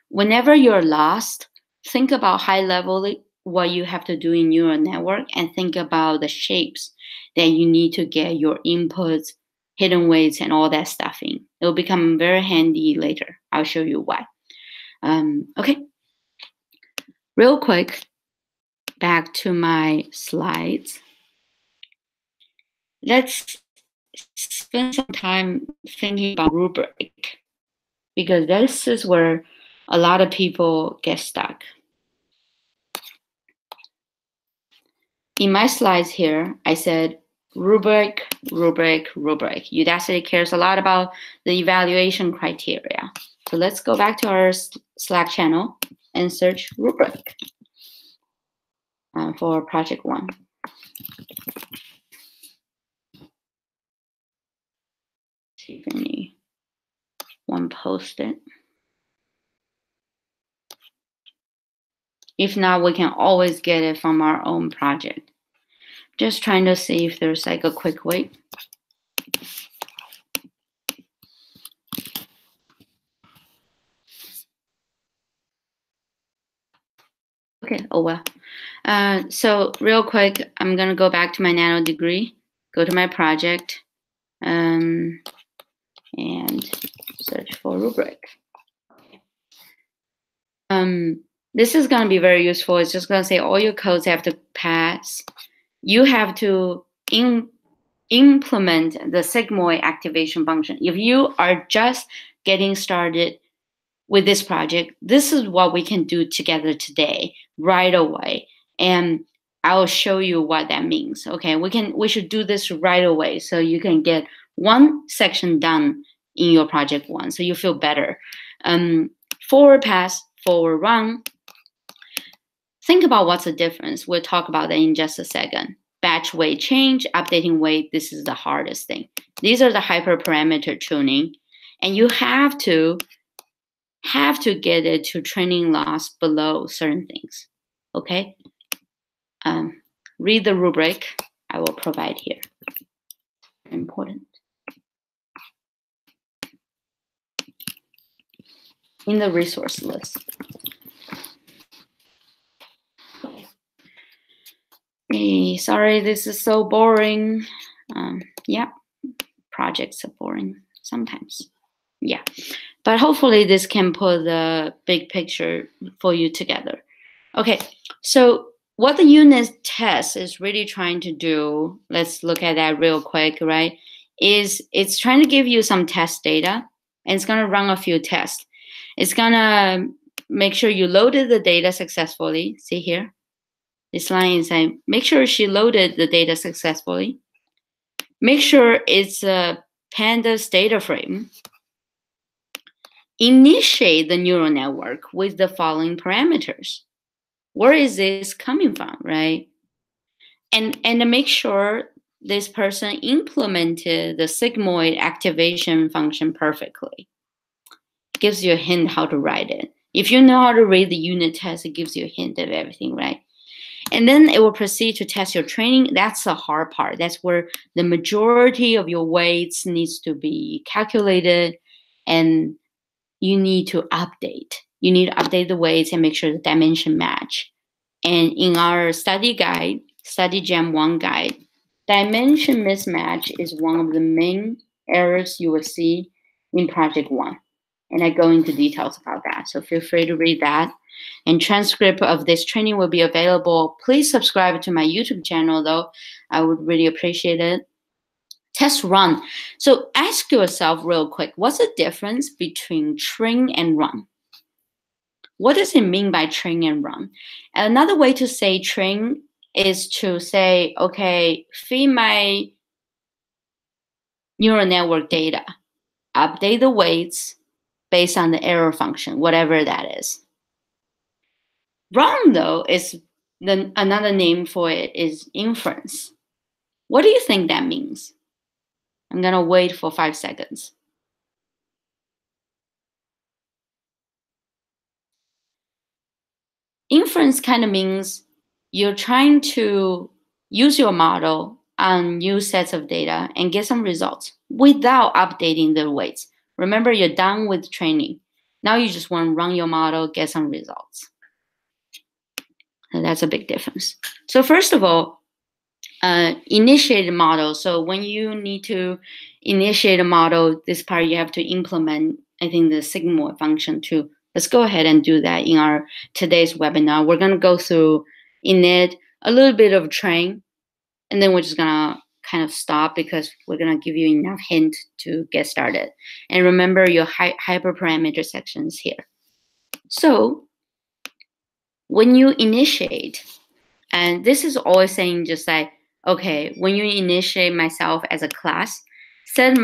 Whenever you're lost, think about high level what you have to do in neural network and think about the shapes that you need to get your inputs, hidden weights, and all that stuff in. It will become very handy later. I'll show you why. Okay. Real quick, back to my slides. Let's spend some time thinking about rubric, because this is where a lot of people get stuck. In my slides here, I said rubric, rubric, rubric. Udacity cares a lot about the evaluation criteria. So let's go back to our Slack channel and search rubric for project 1. See if anyone posted. If not, we can always get it from our own project. Just trying to see if there's like a quick way. Okay, oh well. So real quick, I'm gonna go back to my Nanodegree, go to my project, and search for rubric. This is gonna be very useful. It's just gonna say all your codes have to pass. You have to implement the sigmoid activation function. If you are just getting started with this project, this is what we can do together today, right away. And I will show you what that means. Okay, we should do this right away so you can get one section done in your project 1, so you feel better. Forward pass, forward run. Think about what's the difference. We'll talk about that in just a second. Batch weight change, updating weight, this is the hardest thing. These are the hyperparameter tuning, and you have to get it to training loss below certain things, okay? Read the rubric I will provide here. Important. In the resource list. Hey, sorry, this is so boring. Yeah, projects are boring sometimes. Yeah, but hopefully this can put the big picture for you together. Okay, so what the unit test is really trying to do, let's look at that real quick, right? Is it's trying to give you some test data, and it's gonna run a few tests. It's gonna make sure you loaded the data successfully, see here. This line is saying, make sure she loaded the data successfully. Make sure it's a pandas data frame. Initiate the neural network with the following parameters. Where is this coming from, right? And to make sure this person implemented the sigmoid activation function perfectly. It gives you a hint how to write it. If you know how to read the unit test, it gives you a hint of everything, right? And then it will proceed to test your training. That's the hard part. That's where the majority of your weights needs to be calculated, and you need to update. You need to update the weights and make sure the dimension match. And in our study guide, Study Jam 1 guide, dimension mismatch is one of the main errors you will see in Project 1. And I go into details about that. So feel free to read that. And transcript of this training will be available. Please subscribe to my YouTube channel, though. I would really appreciate it. Test run. So ask yourself real quick, what's the difference between train and run? What does it mean by train and run? Another way to say train is to say, okay, feed my neural network data, update the weights based on the error function, whatever that is. Run, though, is another name for it is inference. What do you think that means? I'm going to wait for 5 seconds. Inference kind of means you're trying to use your model on new sets of data and get some results without updating the weights. Remember, you're done with training. Now you just want to run your model, get some results. And that's a big difference. So first of all, initiate a model. So when you need to initiate a model, this part you have to implement, I think, the sigmoid function too. Let's go ahead and do that in our today's webinar. We're going to go through init, a little bit of train, and then we're just going to kind of stop because we're going to give you enough hint to get started. And remember your hyperparameter sections here. So when you initiate, and this is always saying just like, okay, when you initiate myself as a class, set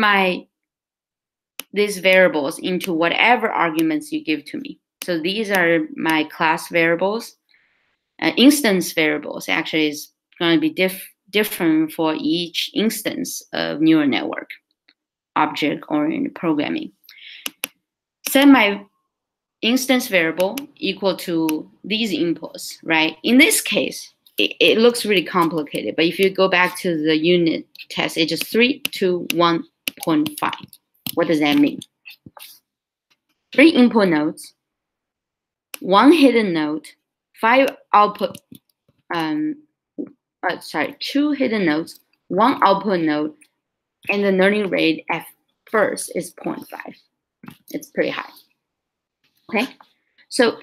these variables into whatever arguments you give to me. So these are my class variables. Instance variables actually is going to be different for each instance of neural network, object-oriented programming. Set my instance variable equal to these inputs, right? In this case, it looks really complicated, but if you go back to the unit test, it's just 3 to 1.5. What does that mean? 3 input nodes, 1 hidden node, 5 output, 2 hidden nodes, 1 output node, and the learning rate at first is 0.5. It's pretty high. Okay, so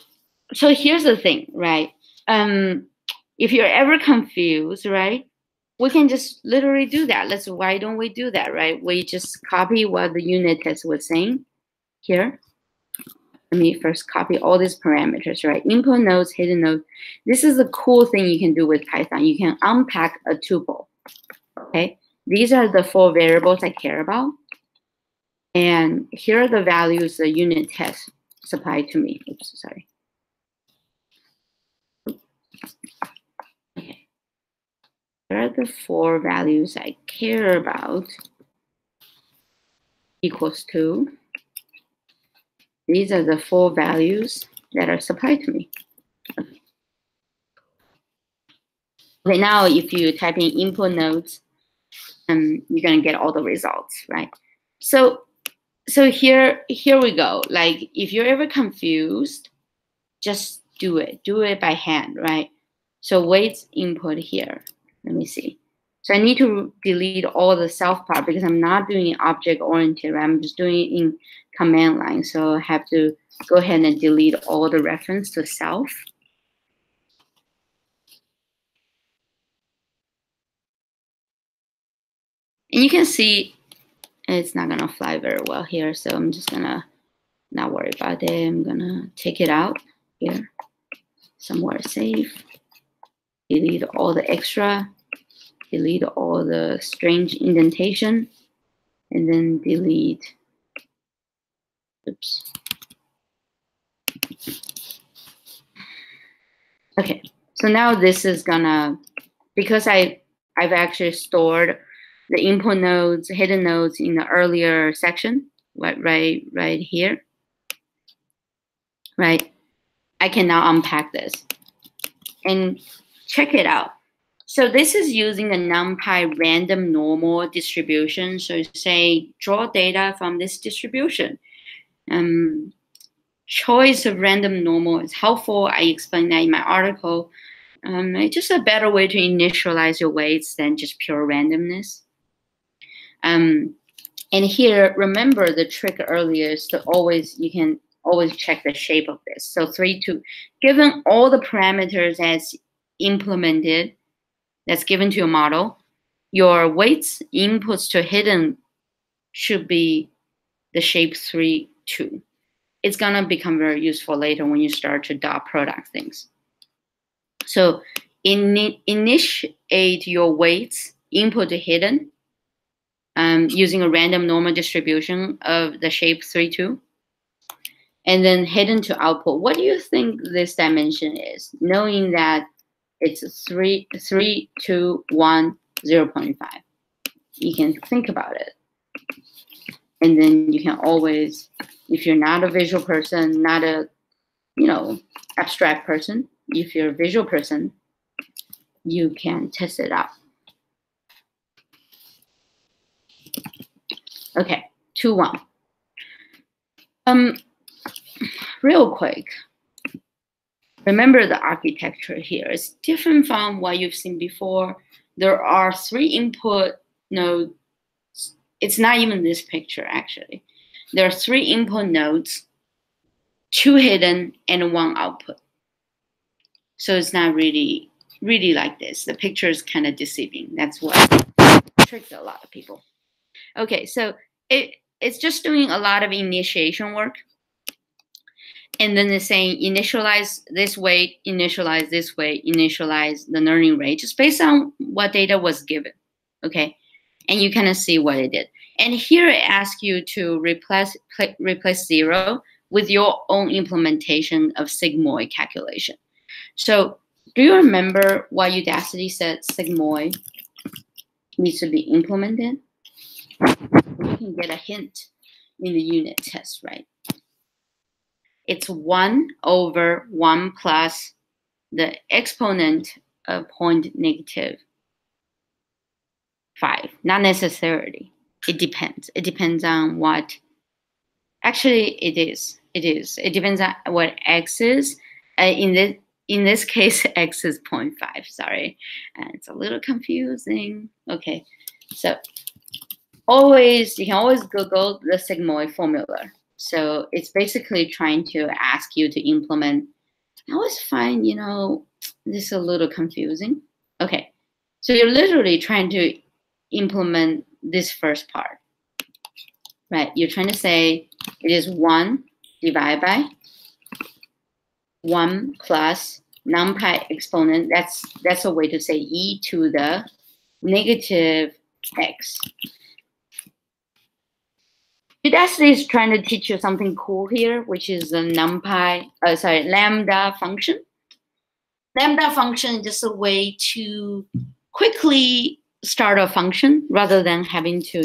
here's the thing, right? If you're ever confused, right, we can just literally do that. Why don't we do that, right? We just copy what the unit test was saying here. Let me first copy all these parameters, right? Input nodes, hidden nodes. This is a cool thing you can do with Python. You can unpack a tuple, okay? These are the 4 variables I care about. And here are the values the unit test supplied to me. Oops, sorry. Okay. Here are the 4 values I care about equals to. These are the 4 values that are supplied to me. Okay, now if you type in input nodes, you're gonna get all the results, right? So here we go. Like if you're ever confused, just do it. Do it by hand, right? So weights input here. Let me see. So I need to delete all the self part because I'm not doing it object oriented, right? I'm just doing it in command line. So I have to go ahead and delete all the reference to self. And you can see it's not gonna fly very well here. So I'm just gonna not worry about it. I'm gonna take it out here, somewhere safe. delete all the extra, delete all the strange indentation, and then delete, oops. Okay, so now this is gonna, because I've actually stored the input nodes, hidden nodes in the earlier section, right here, right? I can now unpack this and check it out. So this is using a NumPy random normal distribution. So say draw data from this distribution. Choice of random normal is helpful. I explained that in my article. It's just a better way to initialize your weights than just pure randomness. And here, remember the trick earlier is to you can always check the shape of this. So 3, 2, given all the parameters as implemented, that's given to your model, your weights inputs to hidden should be the shape 3, 2. It's gonna become very useful later when you start to dot product things. So initiate your weights input to hidden using a random normal distribution of the shape 3, 2. And then hidden to output. What do you think this dimension is? Knowing that it's 3, 2, 1, 0.5. You can think about it. And then you can always, if you're not a visual person, not a, abstract person, if you're a visual person, you can test it out. Okay, 2, 1. Real quick, remember the architecture here is different from what you've seen before. There are 3 input nodes. It's not even this picture, actually. There are 3 input nodes, 2 hidden, and 1 output. So it's not really like this. The picture is kind of deceiving. That's what tricked a lot of people. Okay, so it's just doing a lot of initiation work. And then it's saying initialize this weight, initialize this weight, initialize the learning rate, just based on what data was given, okay? And you kind of see what it did. And here it asks you to replace 0 with your own implementation of sigmoid calculation. So do you remember what Udacity said sigmoid needs to be implemented? You can get a hint in the unit test, right? It's 1 over 1 plus the exponent of -0.5. Not necessarily. It depends. It depends on what. Actually, it is. It depends on what x is. In this case, x is 0.5. Sorry, it's a little confusing. Okay, so you can always Google the sigmoid formula. So it's basically trying to ask you to implement. I always find, this is a little confusing. Okay, so you're literally trying to implement this first part, right? You're trying to say it is 1 divided by 1 plus NumPy exponent. That's a way to say e to the negative x. Udacity is trying to teach you something cool here, which is the lambda function. Lambda function is just a way to quickly start a function rather than having to,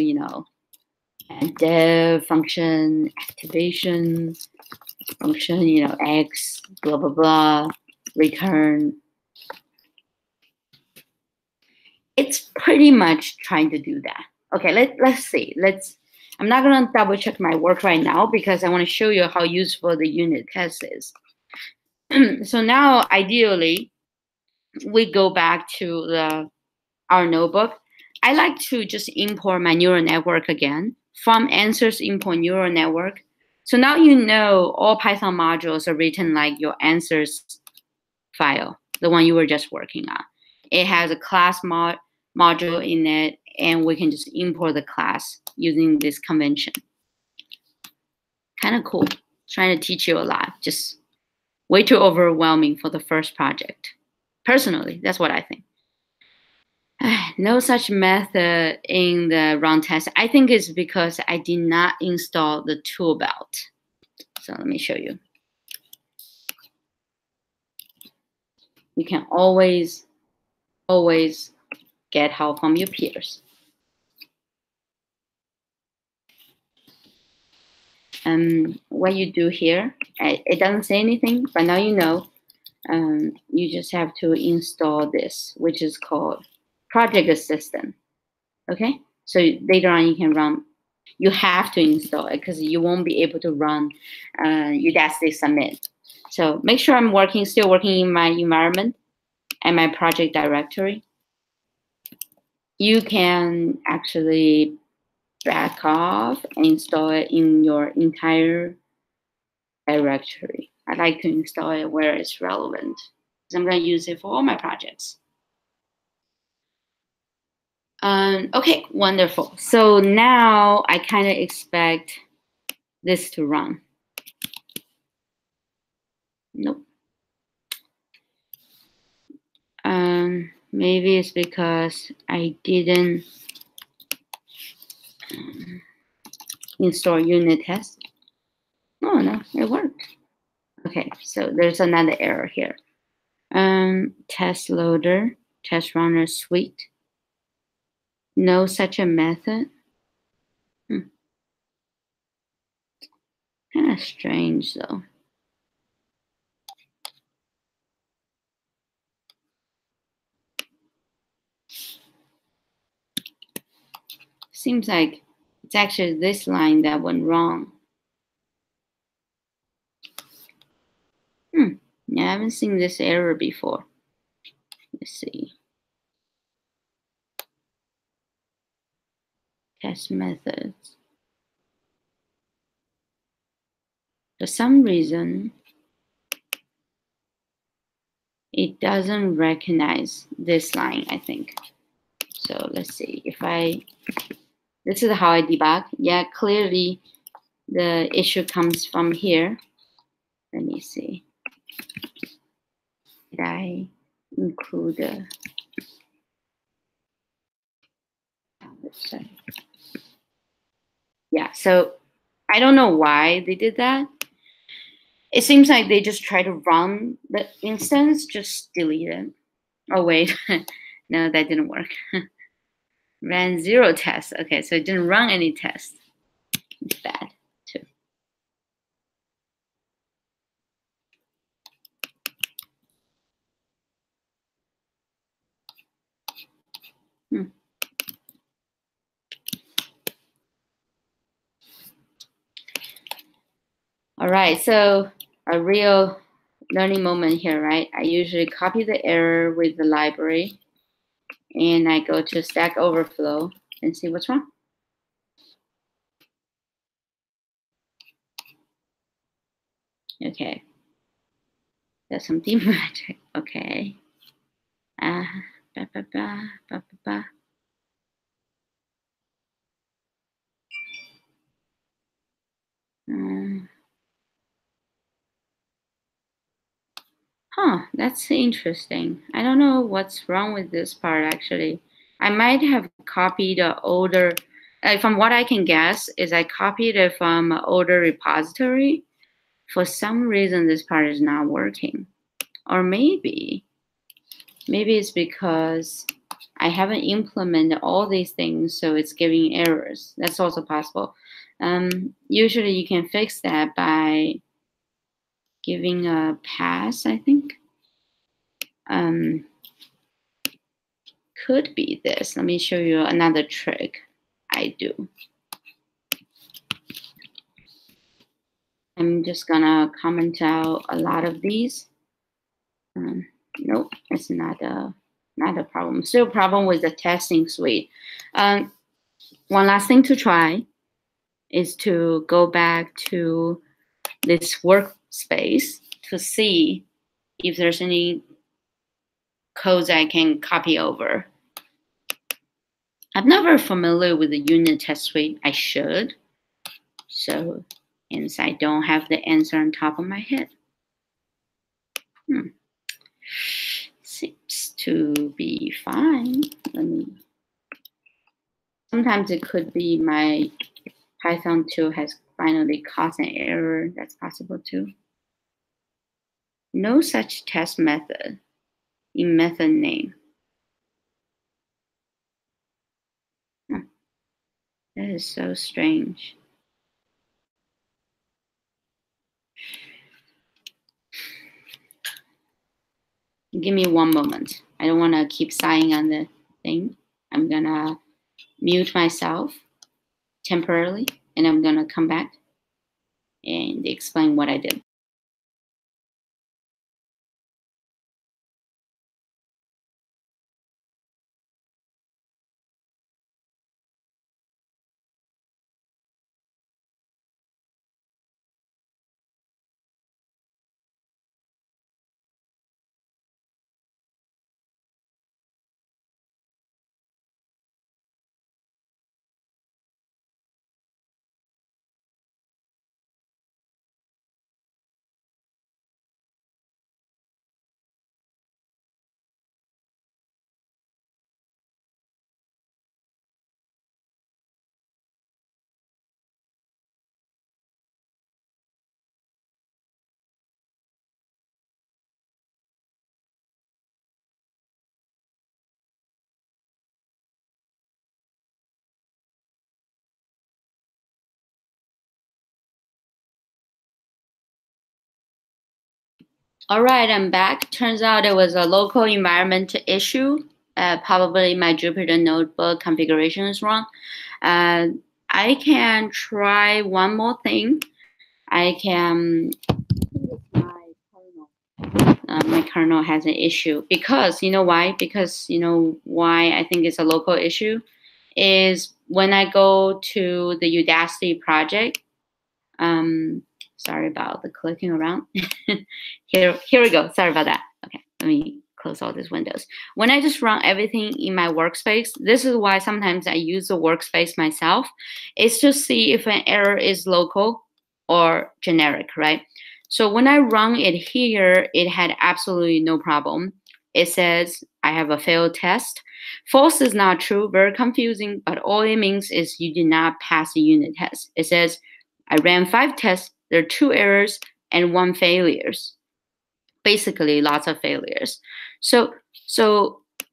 dev function, activation function, x, blah, blah, blah, return. It's pretty much trying to do that. Okay, let's see. I'm not going to double check my work right now because I want to show you how useful the unit test is. So now, ideally, we go back to our notebook. I like to just import my neural network again. From answers, import neural network. So now all Python modules are written like your answers file, the one you were just working on. It has a class module in it, and we can just import the class using this convention. Kind of cool. Trying to teach you a lot. Just way too overwhelming for the first project. Personally, that's what I think. No such method in the run test. I think it's because I did not install the tool belt. So let me show you. You can always get help from your peers. What you do here, it doesn't say anything, but now you know. You just have to install this, which is called Project Assistant. Okay, so later on you can run. You have to install it because you won't be able to run Udacity Submit. So make sure I'm still working in my environment and my project directory. You can actually back off and install it in your entire directory. I like to install it where it's relevant, because I'm going to use it for all my projects. Okay, wonderful. So now I kind of expect this to run. Nope. Maybe it's because I didn't install unit test. Oh no, it worked. Okay, so there's another error here. Test loader, test runner suite. No such a method. Kind of strange though. Seems like it's actually this line that went wrong. Yeah, I haven't seen this error before. Let's see. Test methods. For some reason, it doesn't recognize this line, I think. So let's see if this is how I debug. Yeah, clearly the issue comes from here. Let me see. Did I include the website? Yeah, so I don't know why they did that. It seems like they just try to run the instance, just delete it. Oh wait, no, that didn't work. Ran 0 tests. Okay, so it didn't run any tests. It's bad too. All right, so a real learning moment here, right? I usually copy the error with the library and I go to Stack Overflow and see what's wrong. Okay, that's some deep magic. Okay. Huh. That's interesting. I don't know what's wrong with this part actually. I might have copied an older, from what I can guess, is I copied it from an older repository. For some reason, this part is not working. Or maybe it's because I haven't implemented all these things, so it's giving errors. That's also possible. Usually you can fix that by giving a pass, I think. Could be this. Let me show you another trick I do. I'm just gonna comment out a lot of these. Nope, it's not a problem. Still a problem with the testing suite. One last thing to try is to go back to this workspace to see if there's any codes I can copy over. I'm not very familiar with the unit test suite. I should. So, hence I don't have the answer on top of my head. Let's see. to be fine. Sometimes it could be my Python 2 has finally caused an error. That's possible too. No such test method in method name. Huh. That is so strange. Give me one moment. I don't want to keep sighing on the thing. I'm gonna mute myself temporarily, and I'm gonna come back and explain what I did. All right, I'm back. Turns out it was a local environment issue. Probably my Jupyter notebook configuration is wrong. I can try one more thing. I can. My kernel has an issue because you know why? Because you know why I think it's a local issue is when I go to the Udacity project. Sorry about the clicking around. Here we go. Sorry about that. Okay, let me close all these windows. When I just run everything in my workspace, this is why sometimes I use the workspace myself. It's to see if an error is local or generic, right? So when I run it here, it had absolutely no problem. It says I have a failed test. False is not true, very confusing, but all it means is you did not pass the unit test. It says I ran 5 tests, there are 2 errors and 1 failures. Basically, lots of failures. So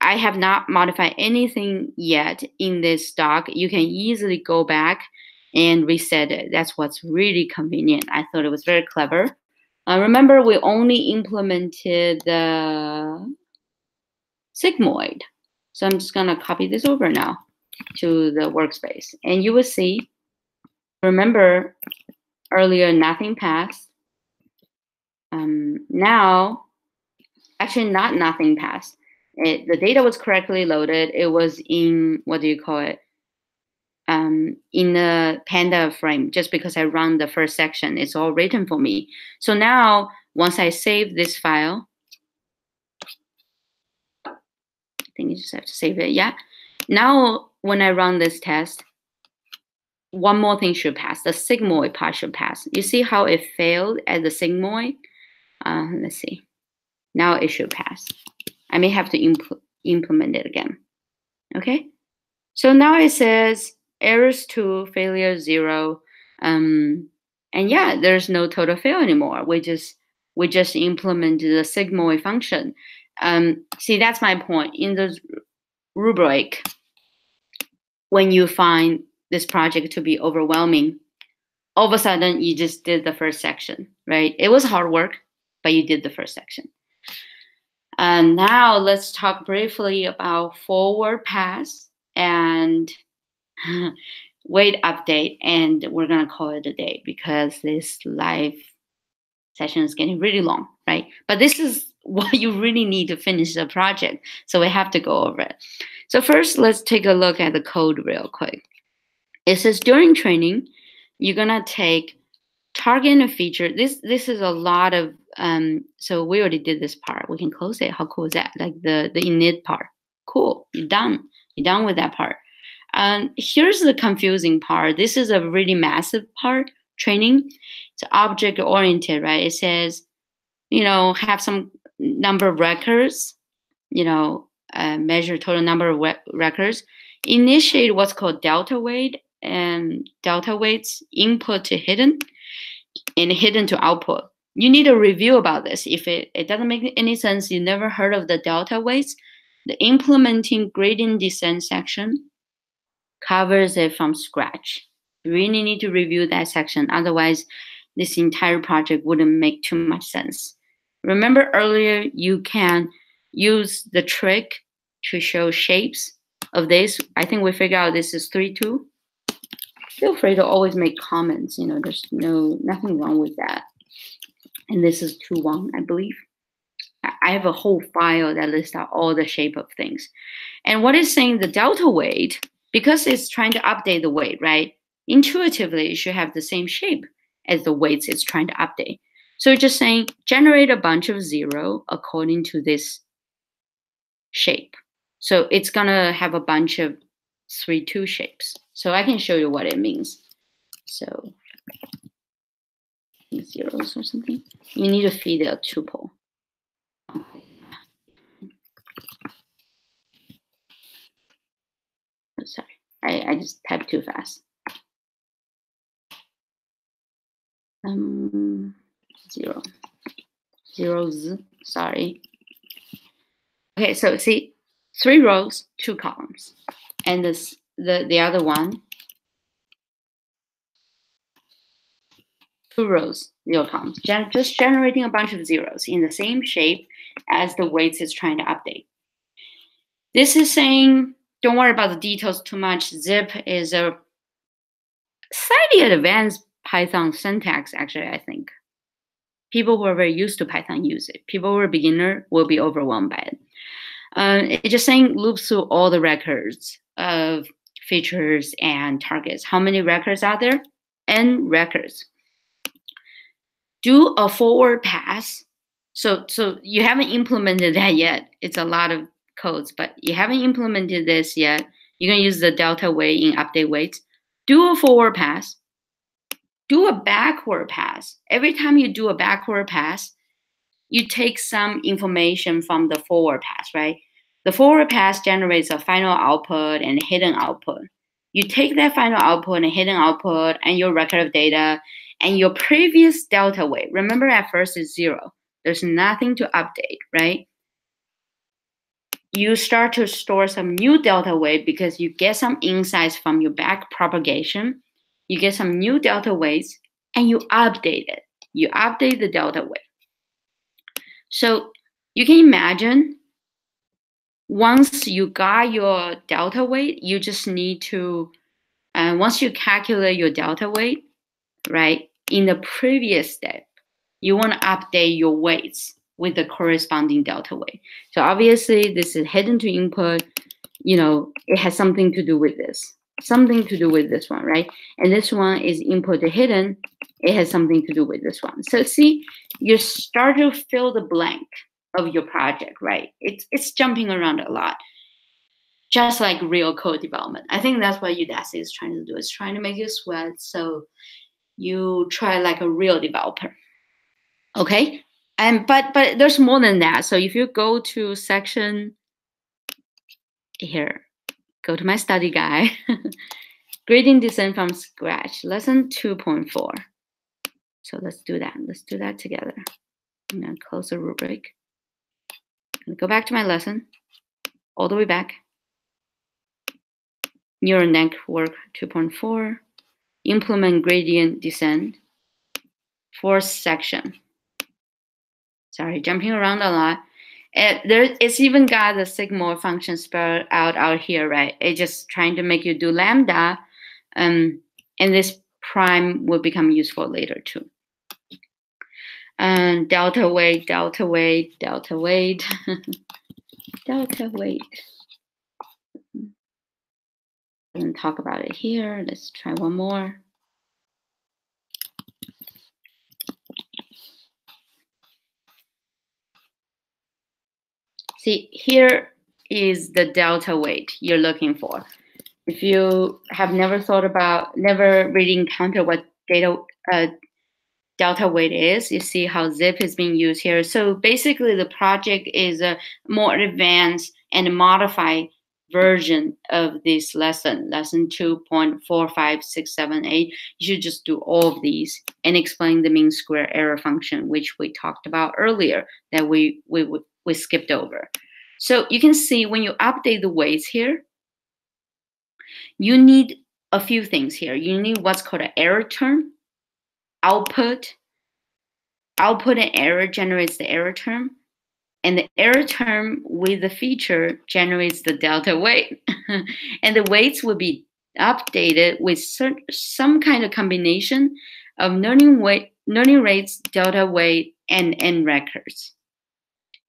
I have not modified anything yet in this doc. You can easily go back and reset it. That's what's really convenient. I thought it was very clever. Remember, we only implemented the sigmoid. So I'm just gonna copy this over now to the workspace. And you will see, remember earlier nothing passed. Now, actually not nothing passed. The data was correctly loaded. It was in, what do you call it? In the Panda frame, just because I run the first section, it's all written for me. So now, once I save this file, I think you just have to save it, yeah. Now, when I run this test, one more thing should pass. The sigmoid part should pass. You see how it failed at the sigmoid? Let's see. Now it should pass. I may have to implement it again. Okay? So now it says errors 2, failure 0. And yeah, there's no total fail anymore. We just implemented the sigmoid function. See, that's my point. In the rubric, when you find this project to be overwhelming, all of a sudden you just did the first section, right? It was hard work, but you did the first section. And now let's talk briefly about forward pass and wait update. And we're gonna call it a day because this live session is getting really long, right? But this is what you really need to finish the project. So we have to go over it. So first, let's take a look at the code real quick. It says during training, you're gonna take target a feature. This is a lot of so we already did this part. We can close it. How cool is that? Like the init part. Cool. You're done. You're done with that part. Here's the confusing part. This is a really massive part. Training. It's object oriented, right? It says, you know, have some number of records. measure total number of records, initiate what's called delta weight, and delta weights input to hidden and hidden to output. You need a review about this. If it doesn't make any sense, you never heard of the delta weights, the implementing gradient descent section covers it from scratch. You really need to review that section. Otherwise, this entire project wouldn't make too much sense. Remember earlier, you can use the trick to show shapes of this. I think we figured out this is 3-2. Feel free to always make comments. There's nothing wrong with that. And this is 2-1, I believe. I have a whole file that lists out all the shape of things. And what is saying the delta weight, because it's trying to update the weight, right? Intuitively, it should have the same shape as the weights it's trying to update. So it's just saying generate a bunch of 0 according to this shape. So it's gonna have a bunch of 3-2 shapes. So I can show you what it means. So zeros or something. You need to feed a tuple. Oh, sorry, I just typed too fast. Zeros, sorry. Okay, so see, 3 rows, 2 columns. And the other one, 2 rows, 0 columns. Just generating a bunch of zeros in the same shape as the weights it's trying to update. This is saying, don't worry about the details too much. Zip is a slightly advanced Python syntax, actually, I think. People who are very used to Python use it. People who are beginner will be overwhelmed by it. It's just saying loops through all the records of features and targets. How many records are there? N records. Do a forward pass. So you haven't implemented that yet. It's a lot of codes, but you haven't implemented this yet. You're going to use the delta weight in update weights. Do a forward pass. Do a backward pass. Every time you do a backward pass, you take some information from the forward pass, right? The forward pass generates a final output and a hidden output. You take that final output and hidden output and your record of data and your previous delta weight. Remember, at first it's 0. There's nothing to update, right? You start to store some new delta weight because you get some insights from your back propagation. You get some new delta weights and you update it. You update the delta weight. So you can imagine once you got your delta weight, you just need to, once you calculate your delta weight, right, in the previous step, you want to update your weights with the corresponding delta weight. So obviously this is hidden to input, it has something to do with this. Something to do with this one, right? And this one is input to hidden. It has something to do with this one. So see, you start to fill the blank of your project, right? It's jumping around a lot, just like real code development. I think that's what Udacity is trying to do. It's trying to make you sweat so you try like a real developer. Okay, but there's more than that. So if you go to section here, go to my study guide, gradient descent from scratch, lesson 2.4. So let's do that. Let's do that together. I'm gonna close the rubric. Go back to my lesson, all the way back. Neural network 2.4, implement gradient descent, 4th section. Sorry, jumping around a lot. It's even got the sigmoid function spelled out here, right? It's just trying to make you do lambda, and this prime will become useful later too. And delta weight, delta weight, delta weight, delta weight. I'm going to talk about it here. Let's try one more. See, here is the delta weight you're looking for. If you have never really encountered what delta delta weight is. You see how zip is being used here. So basically the project is a more advanced and modified version of this lesson 2.45678. You should just do all of these and explain the mean square error function, which we talked about earlier that we skipped over. So you can see when you update the weights here, you need a few things here. You need what's called an error term, output and error generates the error term, and the error term with the feature generates the delta weight. And the weights will be updated with some kind of combination of learning rates, delta weight, and end records.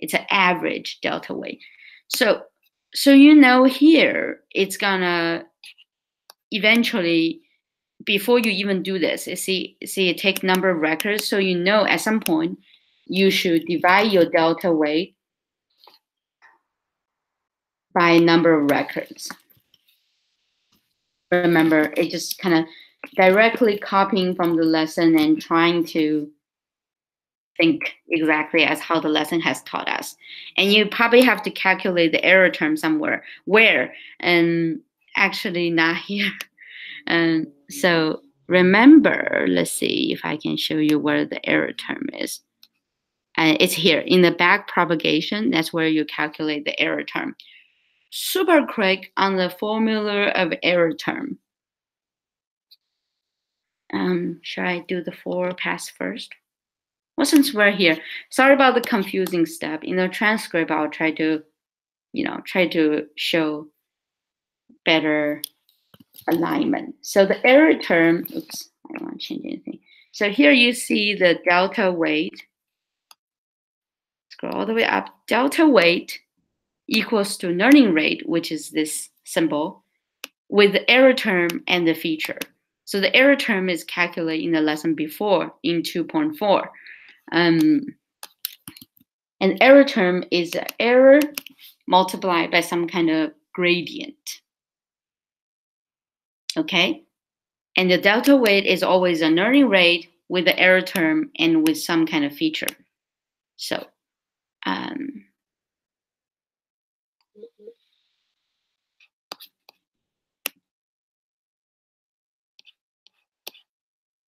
It's an average delta weight. So you know here it's gonna eventually, before you even do this, see it take number of records, so you know at some point you should divide your delta weight by number of records. Remember, it just kind of directly copying from the lesson and trying to think exactly as how the lesson has taught us. And you probably have to calculate the error term somewhere. Where? And actually not here. And so remember, let's see if I can show you where the error term is. And it's here in the back propagation. That's where you calculate the error term. Super quick on the formula of error term. Should I do the forward pass first? Well, since we're here, sorry about the confusing step. In the transcript, I'll try to show better alignment. So the error term, oops, I don't want to change anything. So here you see the delta weight. Scroll all the way up. Delta weight equals to learning rate, which is this symbol, with the error term and the feature. So the error term is calculated in the lesson before in 2.4. And error term is an error multiplied by some kind of gradient. Okay? And the delta weight is always a learning rate with the error term and with some kind of feature. So,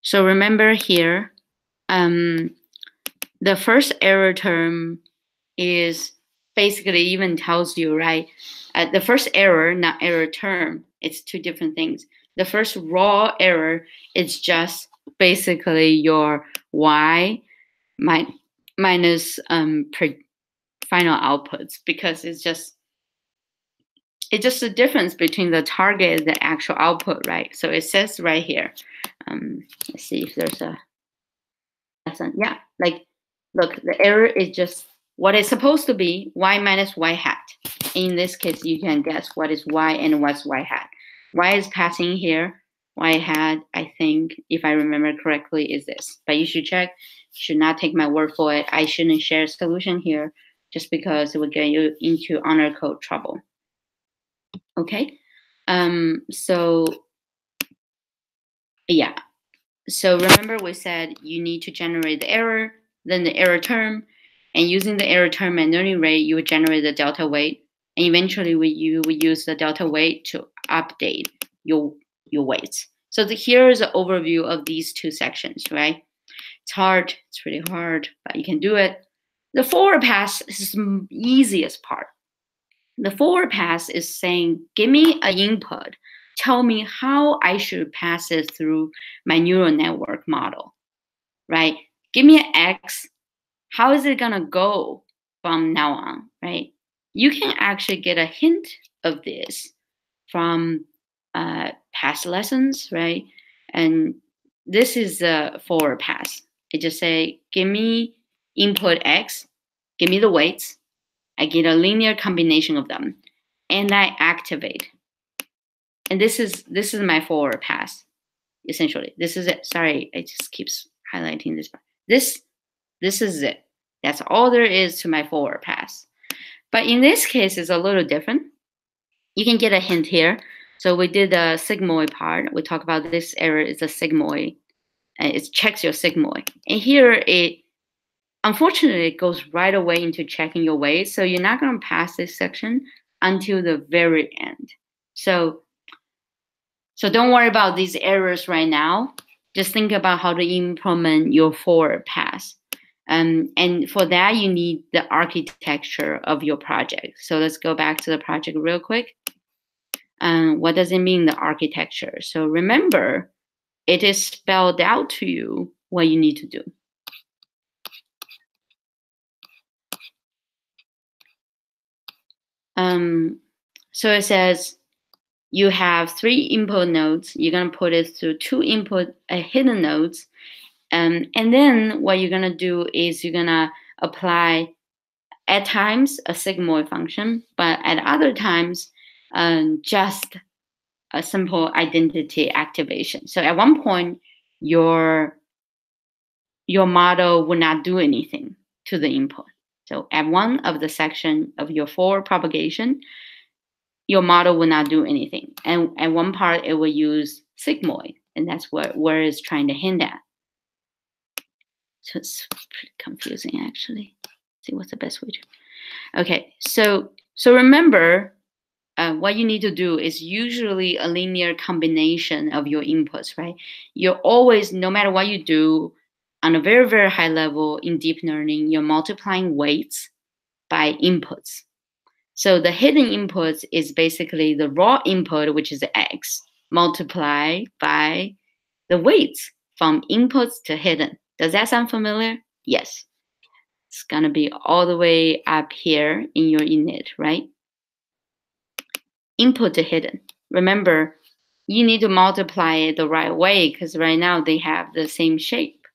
so remember here, the first error term is basically even tells you, right? The first error, not error term, it's two different things. The first raw error is just basically your y minus final outputs, because it's just the difference between the target and the actual output, right? So it says right here. Let's see if there's a lesson. Yeah, like look, the error is just what it's supposed to be, y minus y hat. In this case, you can guess what is y and what's y hat. Y is passing here. Y hat, I think, if I remember correctly, is this. But you should check. You should not take my word for it. I shouldn't share a solution here just because it would get you into honor code trouble. Okay. So yeah. So remember we said you need to generate the error, then the error term, and using the error term and learning rate, you would generate the delta weight. And eventually you will use the delta weight to update your weights. So here is an overview of these two sections, right? It's hard, it's really hard, but you can do it. The forward pass is the easiest part. The forward pass is saying, give me an input. Tell me how I should pass it through my neural network model, right? Give me an X. How is it gonna go from now on, right? You can actually get a hint of this from past lessons, right? And this is a forward pass. It just say, give me input X, give me the weights. I get a linear combination of them, and I activate. And this is my forward pass, essentially. This is it. Sorry, it just keeps highlighting this part. This is it. That's all there is to my forward pass. But in this case, it's a little different. You can get a hint here. So we did the sigmoid part. We talked about this error is a sigmoid it checks your sigmoid. And here unfortunately, it goes right away into checking your weight. So you're not going to pass this section until the very end. So don't worry about these errors right now. Just think about how to implement your forward pass. And for that, you need the architecture of your project. So let's go back to the project real quick. What does it mean, the architecture? So remember, it is spelled out to you what you need to do. So it says you have 3 input nodes. You're going to put it through 2 hidden nodes. And then what you're going to do is you're going to apply, at times, a sigmoid function, but at other times, just a simple identity activation. So at one point, your model will not do anything to the input. So at one of the section of your forward propagation, your model will not do anything. And at one part, it will use sigmoid, and that's where it's trying to hint at. So it's pretty confusing, actually. Let's see what's the best way to. Okay, so remember, what you need to do is usually a linear combination of your inputs, right? You're always, no matter what you do, on a very, very high level in deep learning, you're multiplying weights by inputs. So the hidden inputs is basically the raw input, which is X, multiplied by the weights from inputs to hidden. Does that sound familiar? Yes. It's going to be all the way up here in your init, right? Input to hidden. Remember, you need to multiply it the right way because right now they have the same shape,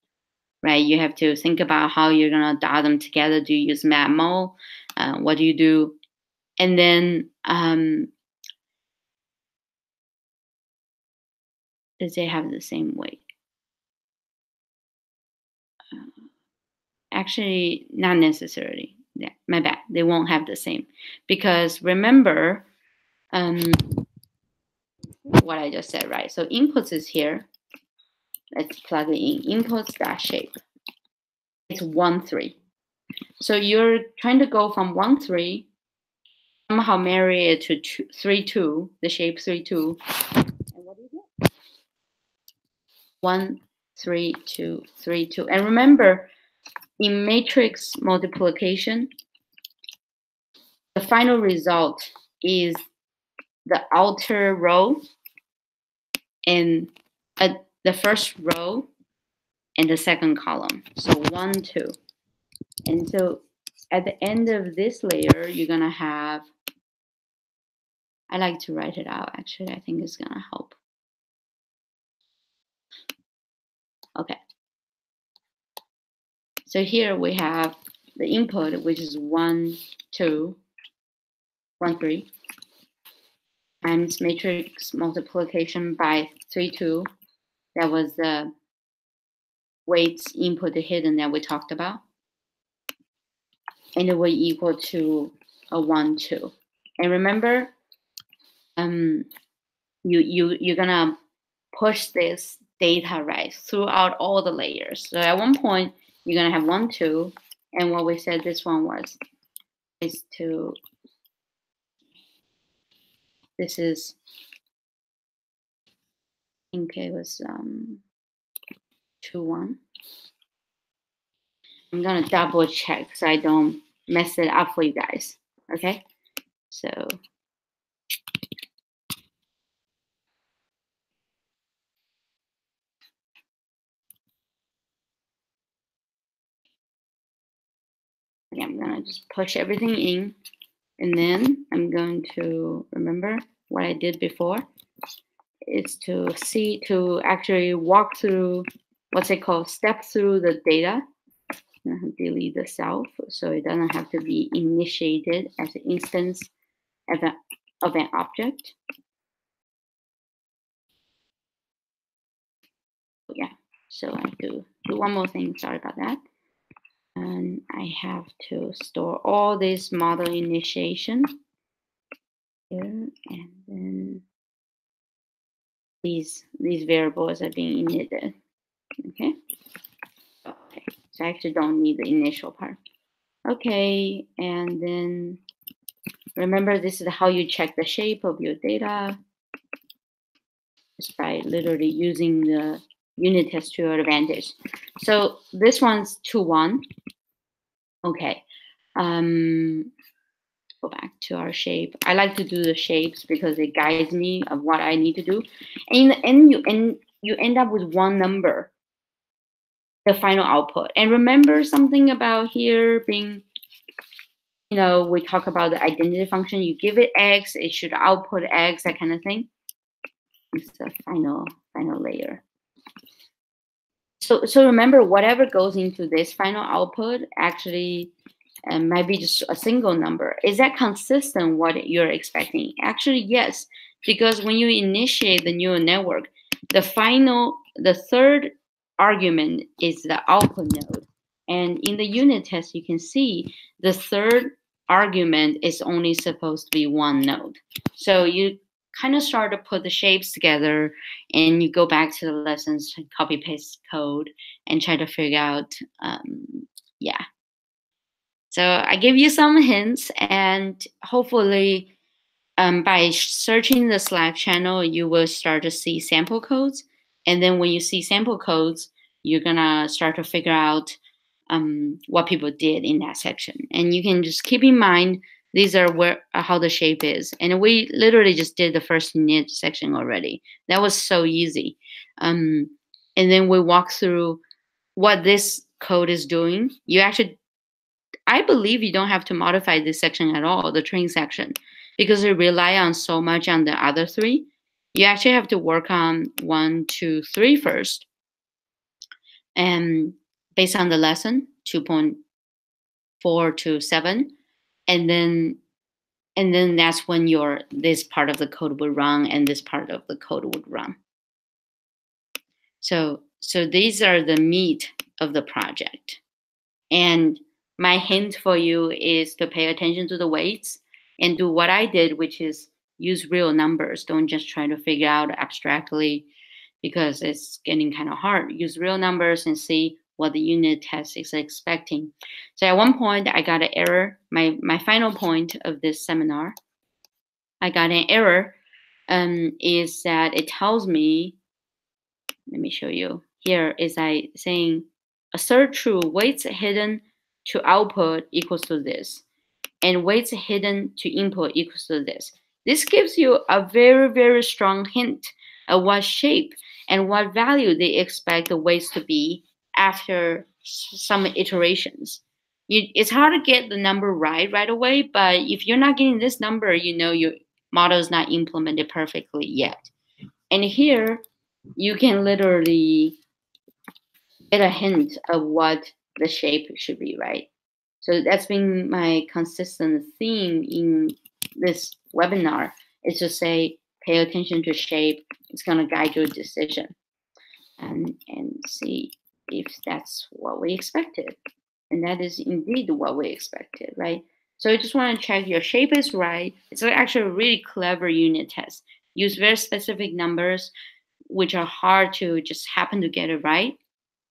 right? You have to think about how you're going to dot them together. Do you use matmul? What do you do? And then does they have the same weight? Actually, not necessarily. Yeah, my bad. They won't have the same because remember what I just said, right? So inputs is here. Let's plug it in. Inputs.shape. It's 1, 3. So you're trying to go from 1, 3, somehow marry it to 3, 2, the shape 3, 2. And what do you get? 1, 3, 2, 3, 2. And remember, in matrix multiplication, the final result is the outer row and the first row and the second column. So 1, 2. And so at the end of this layer, you're going to have, I like to write it out, actually. I think it's going to help. Okay. So here we have the input, which is 1, 2, 1, 3, times matrix multiplication by 3, 2. That was the weights input hidden that we talked about. And it will equal to a 1, 2. And remember, you're gonna push this data right throughout all the layers. So at one point, you're gonna have 1, 2, and what we said this one was is to, this is, I think it was 2, 1. I'm gonna double check so I don't mess it up for you guys. Okay, so I'm gonna just push everything in, and then I'm going to remember what I did before. Is to actually walk through what's it called, step through the data. Delete the self so it doesn't have to be initiated as an instance of an object. Yeah, so I do one more thing, sorry about that. And I have to store all this model initiation here, and then these variables are being initted. Okay. Okay. So I actually don't need the initial part. Okay, and then remember this is how you check the shape of your data. Just by literally using the unit test to your advantage. So this one's 2-1. Okay. Go back to our shape. I like to do the shapes because it guides me of what I need to do. And in the end, you end up with one number, the final output. And remember something about here being, we talk about the identity function. You give it X, it should output X, that kind of thing. It's the final layer. So remember, whatever goes into this final output actually might be just a single number. Is that consistent what you're expecting? Actually, yes, because when you initiate the neural network, the third argument is the output node. And in the unit test, you can see the third argument is only supposed to be one node. So you kind of start to put the shapes together and you go back to the lessons, copy paste code, and try to figure out, yeah. So I give you some hints, and hopefully, by searching the Slack channel, you will start to see sample codes. And then when you see sample codes, you're gonna start to figure out what people did in that section. And you can just keep in mind these are how the shape is. And we literally just did the first init section already. That was so easy. And then we walk through what this code is doing. I believe you don't have to modify this section at all, the train section, because we rely on so much on the other three. You actually have to work on 1, 2, 3 first, and based on the lesson 2.4 to 7, and then that's when this part of the code would run and this part of the code would run. So these are the meat of the project. And my hint for you is to pay attention to the weights and do what I did, which is use real numbers. Don't just try to figure out abstractly because it's getting kind of hard. Use real numbers and see what the unit test is expecting. So at one point, I got an error. My final point of this seminar, I got an error, is that it tells me, let me show you. Here is I saying assert true, weights hidden to output equals to this, and weights hidden to input equals to this. This gives you a very, very strong hint of what shape and what value they expect the weights to be after some iterations. It's hard to get the number right away, but if you're not getting this number, your model is not implemented perfectly yet. And here, you can literally get a hint of what the shape should be, right? So that's been my consistent theme in this webinar, is to say, pay attention to shape. It's going to guide your decision and see if that's what we expected. And that is indeed what we expected, right? So you just want to check your shape is right. It's actually a really clever unit test. Use very specific numbers, which are hard to just happen to get it right,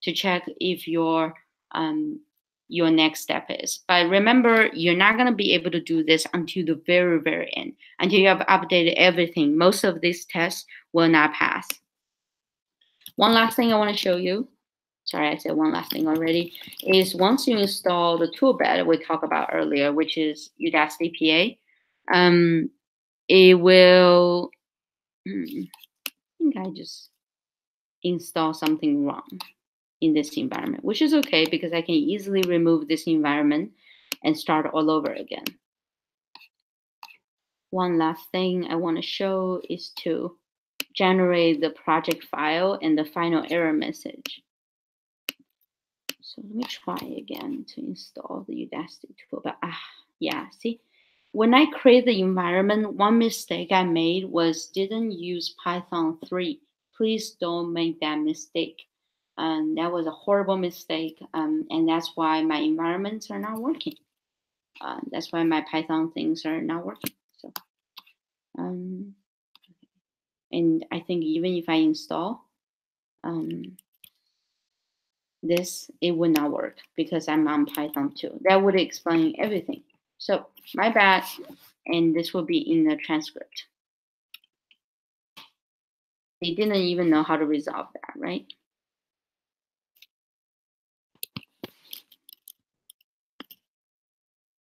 to check if your next step is. But remember, you're not going to be able to do this until the very, very end, until you have updated everything. Most of these tests will not pass. One last thing I want to show you, sorry, I said one last thing already, is once you install the toolbed we talked about earlier, which is Udacity PA, it will, I think I just install something wrong in this environment, which is okay because I can easily remove this environment and start all over again. One last thing I want to show is to generate the project file and the final error message. So let me try again to install the Udacity tool. But yeah, see, when I create the environment, one mistake I made was didn't use Python 3. Please don't make that mistake. That was a horrible mistake, and that's why my environments are not working. That's why my Python things are not working. So, and I think even if I install, this, it would not work because I'm on Python 2. That would explain everything. So my bad, and this will be in the transcript. They didn't even know how to resolve that, right?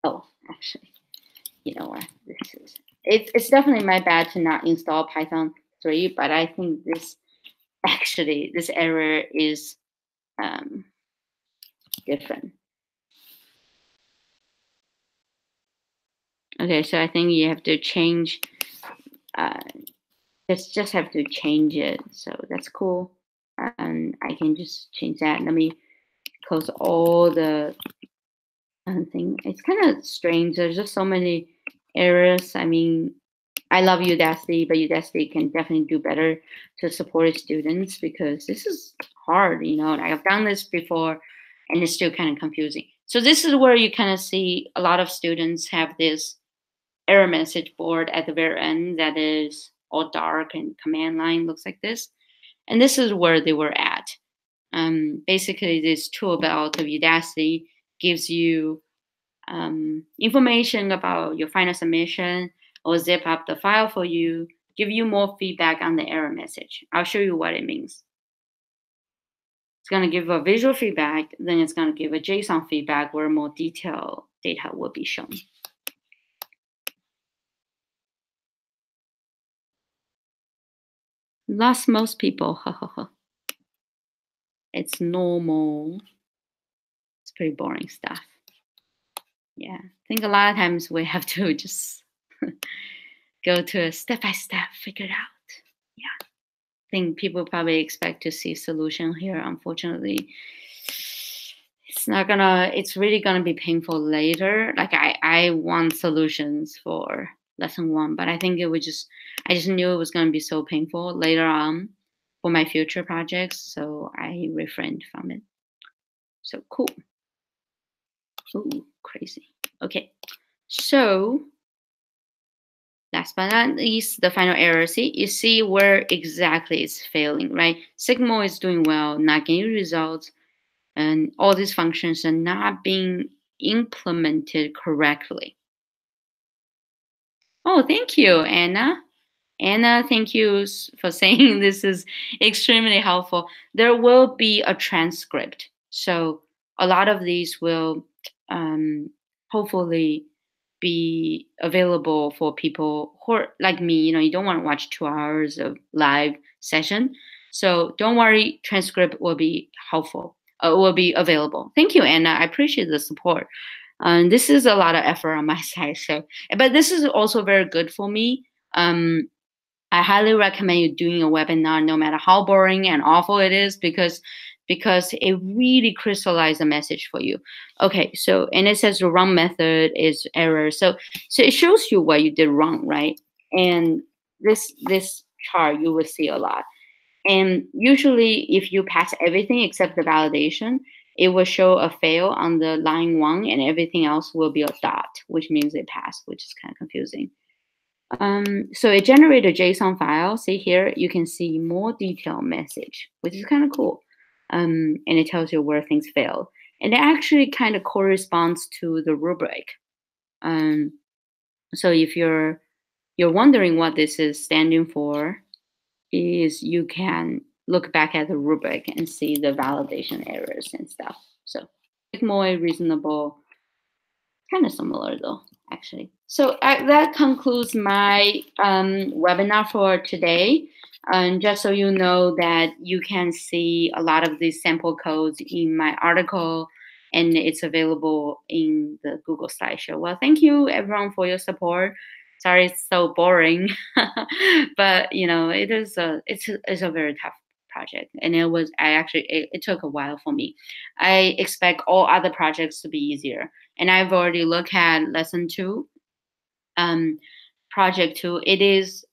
Oh, actually, you know what? It's definitely my bad to not install Python 3, but I think this error is different. Okay, so I think you have to change, just have to change it. So that's cool. And I can just change that. Let me close all the thing. It's kind of strange. There's just so many errors. I mean, I love Udacity, but Udacity can definitely do better to support its students because this is hard. I've done this before and it's still kind of confusing. So this is where you kind of see a lot of students have this error message board at the very end that is all dark and command line looks like this. And this is where they were at. Basically, this tool belt of Udacity gives you information about your final submission or zip up the file for you, give you more feedback on the error message. I'll show you what it means. It's going to give a visual feedback, then it's going to give a JSON feedback where more detailed data will be shown. Lost most people, It's normal. It's pretty boring stuff. Yeah, I think a lot of times we have to just go to a step-by-step, figure it out. Yeah, I think people probably expect to see solution here. Unfortunately, it's really gonna be painful later. Like I want solutions for lesson 1, but I think I just knew it was gonna be so painful later on for my future projects, so I refrained from it. So cool. Ooh, crazy. Okay, so last but not least, the final error. You see where exactly it's failing, right? Sigma is doing well, not getting results, and all these functions are not being implemented correctly. Oh, thank you, Anna. Anna, thank you for saying this is extremely helpful. There will be a transcript. So a lot of these will hopefully be available for people who are like me. You don't want to watch 2 hours of live session. So don't worry, transcript will be helpful, will be available. Thank you, Anna. I appreciate the support. This is a lot of effort on my side. But this is also very good for me. I highly recommend you doing a webinar, no matter how boring and awful it is, because it really crystallizes a message for you. Okay, so and it says the wrong method is error. So it shows you what you did wrong, right? And this chart you will see a lot. And usually, if you pass everything except the validation, it will show a fail on the line 1, and everything else will be a dot, which means it passed, which is kind of confusing. So it generated a JSON file. See here, you can see more detailed message, which is kind of cool. And it tells you where things failed. And it actually kind of corresponds to the rubric. So if you're wondering what this is standing for, is you can look back at the rubric and see the validation errors and stuff. So more reasonable, kind of similar though, actually. So that concludes my webinar for today. And just so you know that you can see a lot of these sample codes in my article, and it's available in the Google slideshow. Well, thank you everyone for your support. Sorry it's so boring, but it's a very tough project, and it took a while for me. I expect all other projects to be easier, and I've already looked at lesson 2, project 2. It is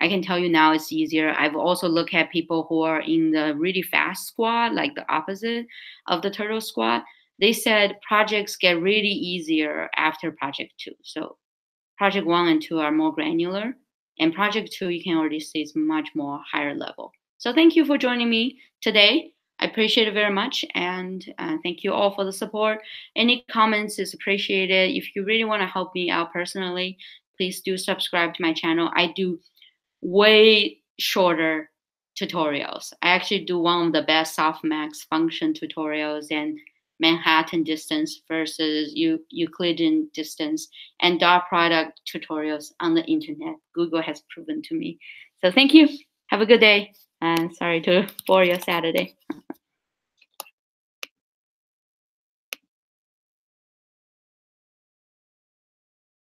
I can tell you now it's easier. I've also looked at people who are in the really fast squad, like the opposite of the turtle squad. They said projects get really easier after project 2. So project 1 and 2 are more granular, and project 2 you can already see is much more higher level. So thank you for joining me today. I appreciate it very much, and thank you all for the support. Any comments is appreciated. If you really want to help me out personally, please do subscribe to my channel. I do way shorter tutorials. I actually do one of the best softmax function tutorials and Manhattan distance versus Euclidean distance and dot product tutorials on the internet. Google has proven to me. So thank you. Have a good day. And sorry to bore your Saturday.